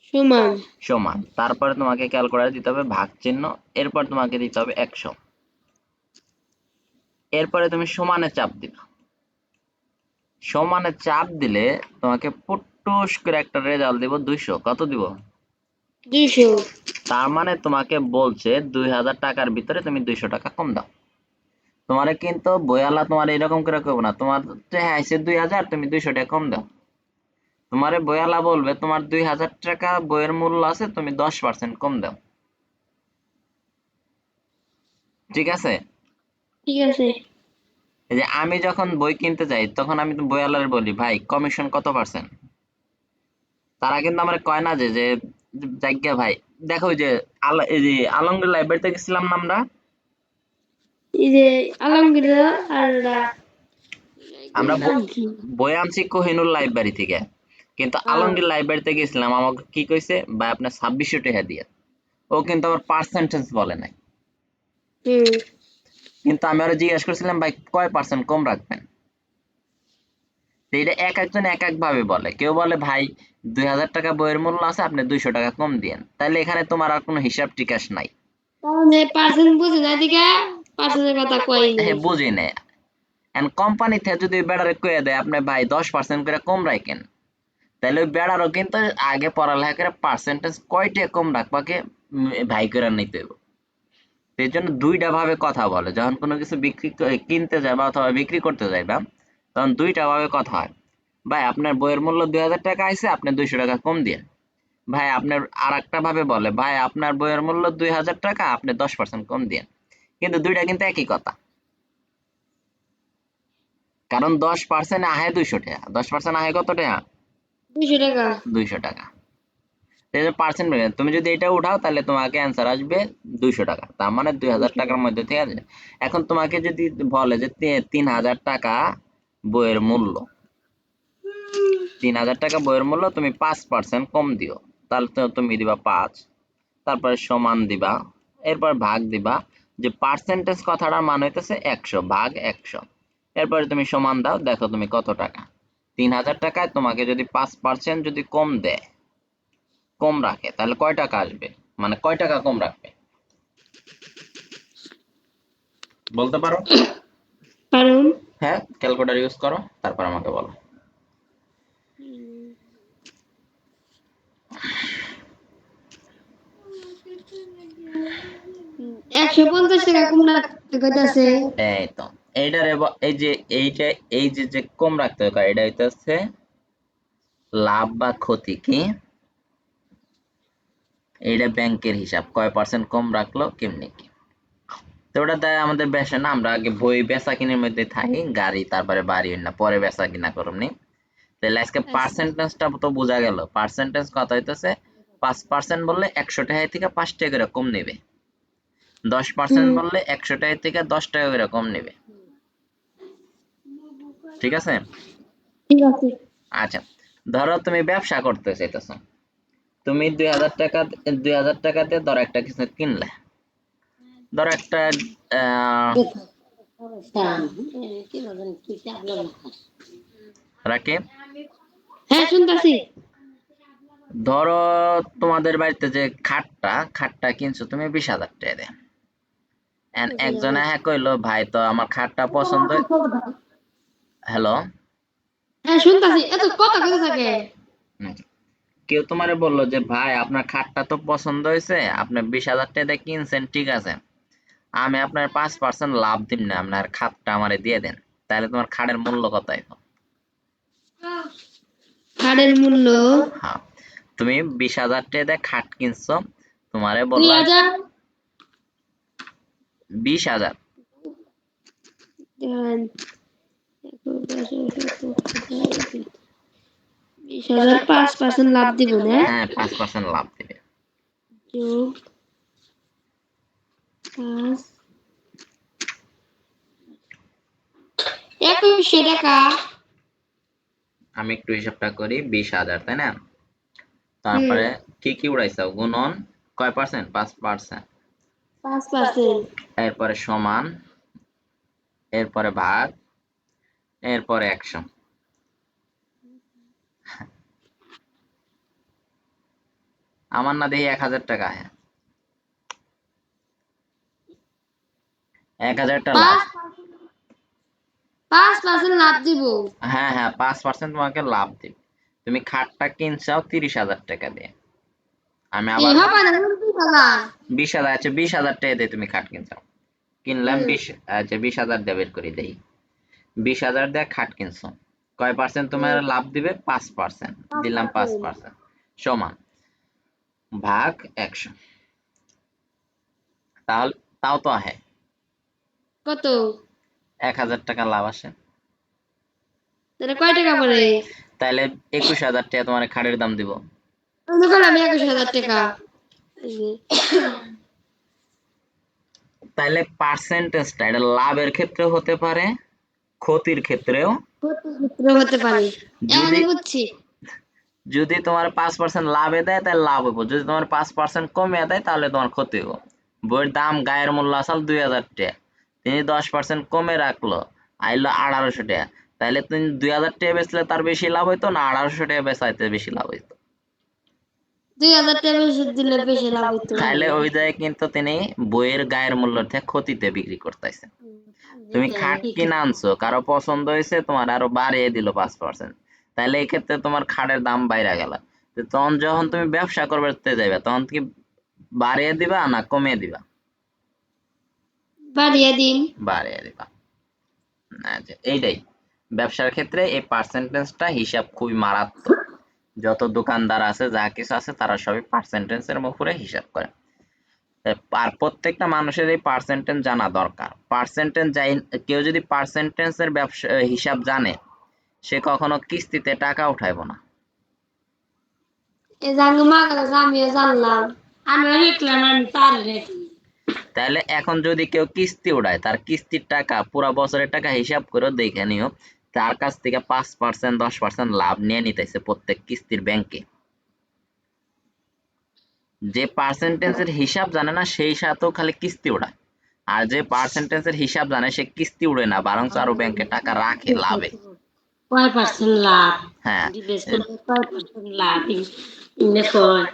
সমান। সমান। তারপরে তোমাকে ক্যালকুলেটরে দিতে হবে ভাগ চিহ্ন, এরপর তোমাকে দিতে হবে 100। এরপরে তুমি সমানে চাপ দিবা। সমানে চাপ দিলে তোমাকে পুটুস করে একটা রেজাল্ট দিব 200। কত দিব? 200। তার মানে তোমাকে বলছে 2000 টাকার ভিতরে তুমি 200 টাকা কম দাও। তোমারে কিন্তু বইয়ালা তোমার এরকম করে কইব না, তোমার হ্যাঁ আইছে 2000, তুমি 200 টাকা কম দাও। তোমারে বইয়ালা বলবে তোমার 2000 টাকা বইয়ের মূল্য আছে, তুমি 10% কম দাও। ঠিক আছে? ঠিক আছে। এই যে আমি যখন বই কিনতে যাই তখন আমি তো বইওয়ালারে বলি ভাই কমিশন কত পার্সেন্ট, তারা কিন্তু আমার কয় না যে যে জায়গা ভাই দেখো ওই যে এই যে আলমগীর লাইব্রেরিতে গেছিলাম না আমরা, এই যে আলমগীর আর আমরা নাম কি? বই আনছি কোহিনুর লাইব্রেরি থেকে, কিন্তু হ্যাঁ। আলমগীর লাইব্রেরিতে গেছিলাম, আমাকে কি কইছে ভাই আপনার 2600 টাকা দিয়ে, ও কিন্তু আবার পার্সেন্টেজ বলে নাই, হুম। কিন্তু আমি আরো জিজ্ঞেস করছিলাম ভাই কয় পার্সেন্ট কম রাখবেন, তো এটা এক একজন এক এক ভাবে বলে, কেউ বলে ভাই 2000 টাকা বইয়ের মূল্য আছে আপনি 200 টাকা কম দিয়েন, তাহলে এখানে তোমার আর কোনো হিসাব টিকাস নাই। তাহলে পার্সেন্ট বুঝে না দিকে পার্সেন্টের কথা কই নেই। হ্যাঁ বুঝি না, এন্ড কোম্পানি থেকে যদি বেড়ারে কয়ে দেয় আপনি ভাই 10% করে কম রাখেন, তাহলে ওই বেড়ারও কিন্তু আগে পড়ালেখা করে পার্সেন্টেজ কয়টা কম রাখবাকে ভাই করে নিতে হইব। এই জন্য দুইটা ভাবে কথা বলে, যখন কোনো কিছু কিনতে যাবা অথবা বিক্রি করতে যাইবা তখন দুইটা ভাবে কথা হয়, ভাই আপনার বইয়ের মূল্য 2000 টাকা আইছে আপনি 200 টাকা কম দিয়ে, ভাই আপনার আর একটা ভাবে বলে ভাই আপনার বইয়ের মূল্য 2000 টাকা আপনি 10% কম দিয়ে, কিন্তু দুইটা কিন্তু একই কথা, কারণ 10% আহে 200 টাকা, 10% আহে কত টাকা, 200 টাকা। 200 টাকা। এই যে পার্সেন্ট, তুমি যদি এটা উঠাও তাহলে তোমাকে অ্যান্সার আসবে 200 টাকা, তার মানে 2000 টাকার মধ্যে, ঠিক আছে। এখন তোমাকে যদি বলে যে 3000 টাকা বইয়ের মূল্য, 3000 টাকা বইয়ের মূল্য তুমি 5% কম দিও, তাহলে তো তুমি দিবা 5, তারপরে সমান দিবা, এরপর ভাগ দিবা, যে পার্সেন্টেজ কথাটার মান হইতেছে 100 ভাগ 100, এরপরে তুমি সমান দাও, দেখো তুমি কত টাকা, 3000 টাকায় তোমাকে যদি 5% যদি কম দেয়, কম রাখে, তাহলে কয় টাকা আসবে, মানে কয় টাকা কম রাখবে বলতে পারো? কারণ হ্যাঁ ক্যালকুলেটর ইউজ করো তারপর আমাকে বলো। 150 টাকা কম রাখতে কইতাছে। এই তো এইটার এই যে এইটা এই যে যে কম রাখতে হবে এটা হইতেছে লাভ বা ক্ষতি, কি এইটা ব্যাংকের হিসাব কয় পার্সেন্ট কম রাখলো কেমনি কি, তো ওটা দেয় আমাদের বেসে না, আমরা আগে বই বেচা কিনের মধ্যে থাকি, গাড়ি তারপরে বাড়ি না পরে বেচা কিনা করুমনি, তাহলে আজকে পার্সেন্টেজটা তো বোঝা গেল, পার্সেন্টেজ কত হইতেছে 5% বললে 100 টাকা থেকে 5 টাকা করে কম নেবে, 10% হুম। বললে 100 টাকা থেকে 10 টাকা করে কম নেবে, ঠিক আছে। ঠিক আছে। আচ্ছা ধরো তুমি ব্যবসা করতে চাইতেছো, তুমি 2000 টাকা, 2000 টাকাতে ধরো একটা কিছু কিনলে, ধরো একটা আহ রাকিব, হ্যাঁ শুনতাছি। ধরো তোমাদের বাড়িতে যে খাটটা কিনছো তুমি 20,000 টাকা দিয়ে, একজনে হ্যাঁ কইলো ভাই তো আমার খাটটা পছন্দ, হ্যালো, হ্যাঁ শুনতাছি, এত কথা কইতে থাকে। কেউ তোমারে বললো যে ভাই আপনার খাটটা তো পছন্দ হয়েছে, আপনি 20,000 টাকা দিয়ে কিনছেন ঠিক আছে, আমি আপনার 5% লাভ দিন না, আপনার খাটটা আমারে দিয়ে দেন, তাহলে তোমার খাটের মূল্য কত এখন? খাড়ের মূল্য হ্যাঁ তুমি 20,000 টাকা দিয়ে খাট কিনছো, তোমারে দুই বললাম হাজার 20,000, 20,000 5% লাভ দিব না? হ্যাঁ 5% লাভ দিবে, যোগ 5, 2100 টাকা। আমি একটু হিসাবটা করি, 20,000 তাই না, হুম। তারপরে কি কি উড়াইছো গুণন কয় পার্সেন্ট, 5%, 5%। এরপরে সমান, এরপরে ভাগ, এরপরে 100, আমার না দেখি 1,000 টাকা, হ্যাঁ 1,000 টাকা লাভ, 5% লাভ দিব। হ্যাঁ হ্যাঁ 5% তোমাকে লাভ দিবে, তুমি খাটটা কিনছাও 30,000 টাকা দিয়ে, আমি এই আবার হবে না 20,000। 20,000, আচ্ছা 20,000 টাকা দিয়ে তুমি খাট কিনছাও, কিনলাম হুম। 20, আচ্ছা 20,000 দিয়ে বের করি দেই, 20,000 দিয়ে খাট কিনছো, কয় পার্সেন্ট তোমার লাভ দিবে, 5%, দিলাম 5%, সমান ভাগ 100, তাহলে তাও তো আহে কত? 1000 টাকা লাভ আসে, তাহলে কয় টাকা পড়ে? তাহলে 21000 টাকা তোমার খাড়ের দাম দিব। মনে করো আমি 21,000 টাকা। এই যে, তাহলে পার্সেন্টেজটা এটা লাভের ক্ষেত্রে হতে পারে, ক্ষতির ক্ষেত্রেও। কত সূত্র হতে পারে? এখন যদি বুঝছি। যদি তোমার 5% লাভে দেয় তাহলে লাভ হইব, যদি তোমার 5% কমে দেয় তাহলে তোমার ক্ষতি হইব। বইয়ের দাম গায়ের মূল্য আসল 2000 টাকা, তিনি 10% কমে রাখলো, আইলো 1800 টাকা, তাহলে তুমি 2000 টাকা বেচলে তার বেশি লাভ হইতো না 1800 টাকা বেচাইতে বেশি লাভ হইতো? 2,000 টাকা বেশি দিলে বেশি লাভ হইতো। তাহলে ওই জায়গায় কিন্তু তিনি বইয়ের গায়ের মূল্য থেকে ক্ষতিতে বিক্রি করতেছে। তুমি খাট কিনে আনছো, কারো পছন্দ হয়েছে, তোমার আরো বাড়িয়ে দিল 5%, তাহলে এই ক্ষেত্রে তোমার খাটের দাম বাইরে গেল। তো তখন যখন তুমি ব্যবসা করতে যাবে তখন কি বাড়িয়ে দিবা না কমিয়ে দিবা? বাড়িয়ে দিন। বাড়িয়ে দিবা। আচ্ছা, এইটাই ব্যবসার ক্ষেত্রে এই পার্সেন্টেজটা হিসাব খুবই মারাত্মক। যত দোকানদার আছে যা কিছু আছে তারা সবই পার্সেন্টেজের উপরে হিসাব করে। আর প্রত্যেকটা মানুষের এই পার্সেন্টেজ জানা দরকার। পার্সেন্টেজ কেউ যদি পার্সেন্টেজের ব্যবসা হিসাব জানে, সে কখনো কিস্তিতে টাকা উঠাইবো না। এই জাঙ্গু মা কাছে আমিও জানলাম। আমিও দেখলাম, আমি পারি। তাহলে এখন যদি কেউ কিস্তি উঠায়, তার কিস্তির টাকা পুরা বছরের টাকা হিসাব করে দেখে নিও, তার কাছ থেকে 5% 10% লাভ নিয়ে নিতেছে প্রত্যেক কিস্তির ব্যাংকে। যে পার্সেন্টেজের হিসাব জানে না সেই সাথেও খালি কিস্তি উড়ায়, আর যে পার্সেন্টেজের হিসাব জানে সে কিস্তি উড়ে না, বরং আরো ব্যাংকে টাকা রাখে লাভে। কয় পার্সেন্ট লাভ? হ্যাঁ, জিজ্ঞেস করলে কয় পার্সেন্ট লাভ? ইনে কয়।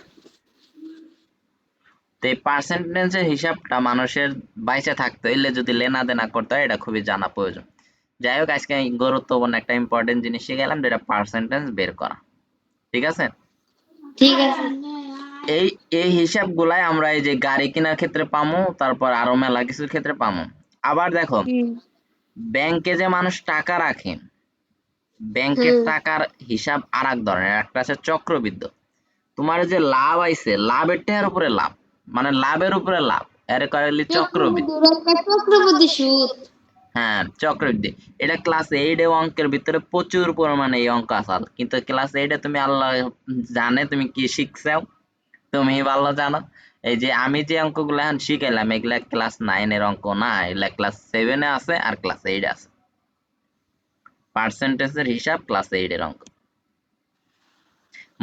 তো এই পার্সেন্টেজের হিসাবটা মানুষের বাইচে থাকতে হইলে যদি লেনা দেনা করতে হয়, এটা খুবই জানা প্রয়োজন। যাই হোক, আজকে গুরুত্বপূর্ণ একটা ইম্পর্টেন্ট জিনিস শিখে গেলাম, যেটা পার্সেন্টেজ বের করা। ঠিক আছে? ঠিক আছে। এই এই হিসাবগুলাই আমরা এই যে গাড়ি কেনার ক্ষেত্রে পামু, তারপর আরো মেলা কিছুর ক্ষেত্রে পামু। আবার দেখো, হুম। ব্যাংকে যে মানুষ টাকা রাখে, ব্যাংকের হুম। টাকার হিসাব আর এক ধরনের, একটা আছে চক্রবৃদ্ধ। তোমার যে লাভ আইছে, লাভের টাকার উপরে লাভ, মানে লাভের উপরে লাভ, এর কয় হলি চক্রবৃদ্ধি। চক্রবর্তী সুদ। হ্যাঁ, চক্রবৃদ্ধি। এটা ক্লাস 8 এ অঙ্কের ভিতরে প্রচুর পরিমাণে এই অঙ্ক আসাল, কিন্তু ক্লাস 8 এ তুমি আল্লাহ জানে তুমি কি শিখছাও, তুমি ভালো জানো। এই যে আমি যে অঙ্কগুলো এখন শিখাইলাম, এগুলা ক্লাস 9 এর অঙ্ক না, এগুলা ক্লাস 7 এ আছে আর ক্লাস 8 এ আছে। পার্সেন্টেজের হিসাব ক্লাস 8 এর অঙ্ক।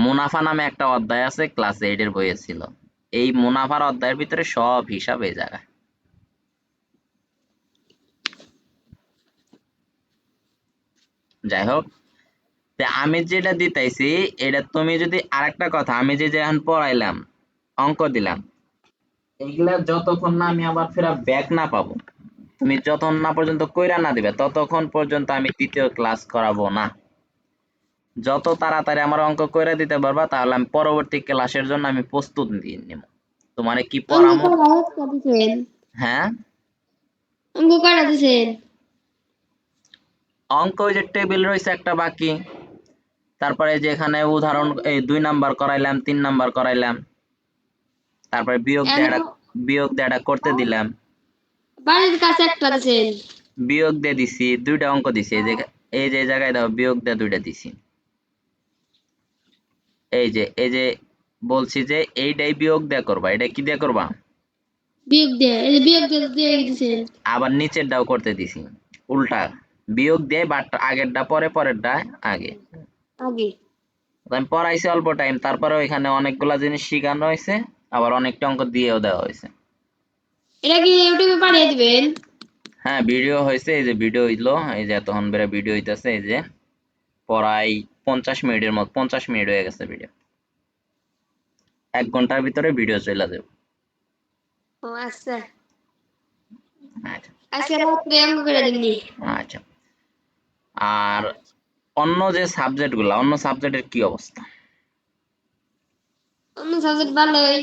মুনাফা নামে একটা অধ্যায় আছে, ক্লাস 8 এর বইয়ে ছিল। এই মুনাফার অধ্যায়ের ভিতরে সব হিসাব এই জায়গায়। যাই হোক, তা আমি যেটা দিতেছি, এটা তুমি যদি আরেকটা কথা, আমি যে যে এখন পড়াইলাম, অঙ্ক দিলাম, এইগুলা যতক্ষণ না আমি আবার ফেরা ব্যাক না পাবো, তুমি যতক্ষণ না পর্যন্ত কইরা না দিবে, ততক্ষণ পর্যন্ত আমি দ্বিতীয় ক্লাস করাবো না। যত তাড়াতাড়ি আমার অঙ্ক কইরা দিতে পারবা, তাহলে আমি পরবর্তী ক্লাসের জন্য আমি প্রস্তুত নিয়ে নিব। তোমারে কি অঙ্ক পড়ামো? কয়টা দিছেন? হ্যাঁ, অঙ্ক কয়টা দিছেন? অঙ্ক ওই যে টেবিল রয়েছে একটা বাকি, তারপরে যে এখানে উদাহরণ এই 2 নাম্বার করাইলাম, 3 নাম্বার করাইলাম, তারপরে বিয়োগ দেয়াটা করতে দিলাম, বাড়ির কাছে একটা দিছেন। বিয়োগ দিয়ে দিছি, 2টা অঙ্ক দিছি। এই যে জায়গায় দাও বিয়োগ দিয়ে 2টা দিছি। এই যে বলছি যে এইটাই বিয়োগ দিয়ে করবা, এটা কি দিয়ে করবা? বিয়োগ দিয়ে, এই যে বিয়োগ দিয়ে দিছেন। আবার নিচেরটাও করতে দিছি উল্টা, বিয়োগ দিয়ে বাট আগেরটা পরে, পরেরটা আগে। আগে। আমি পড়াইছি অল্প টাইম, তারপরে এখানে অনেকগুলা জিনিস শিখানো হয়েছে, আবার অনেকটা অঙ্ক দিয়েও দেওয়া হয়েছে। এটা কি ইউটিউবে পাঠিয়ে দিবেন? হ্যাঁ, ভিডিও হয়েছে, এই যে ভিডিও হইলো, এই যে এতক্ষণ বেড়ে ভিডিও হইতেছে, এই যে পড়াই 50 মিনিটের মতো, 50 মিনিট হয়ে গেছে ভিডিও। 1 ঘন্টার ভিতরে ভিডিও চলে যাবে। ও আচ্ছা। আচ্ছা, আজকে রাত্রে অঙ্ক করে দিবনি। আচ্ছা। আর অন্য যে সাবজেক্ট গুলা, অন্য সাবজেক্টের কি অবস্থা? অন্য সাবজেক্ট ভালোই।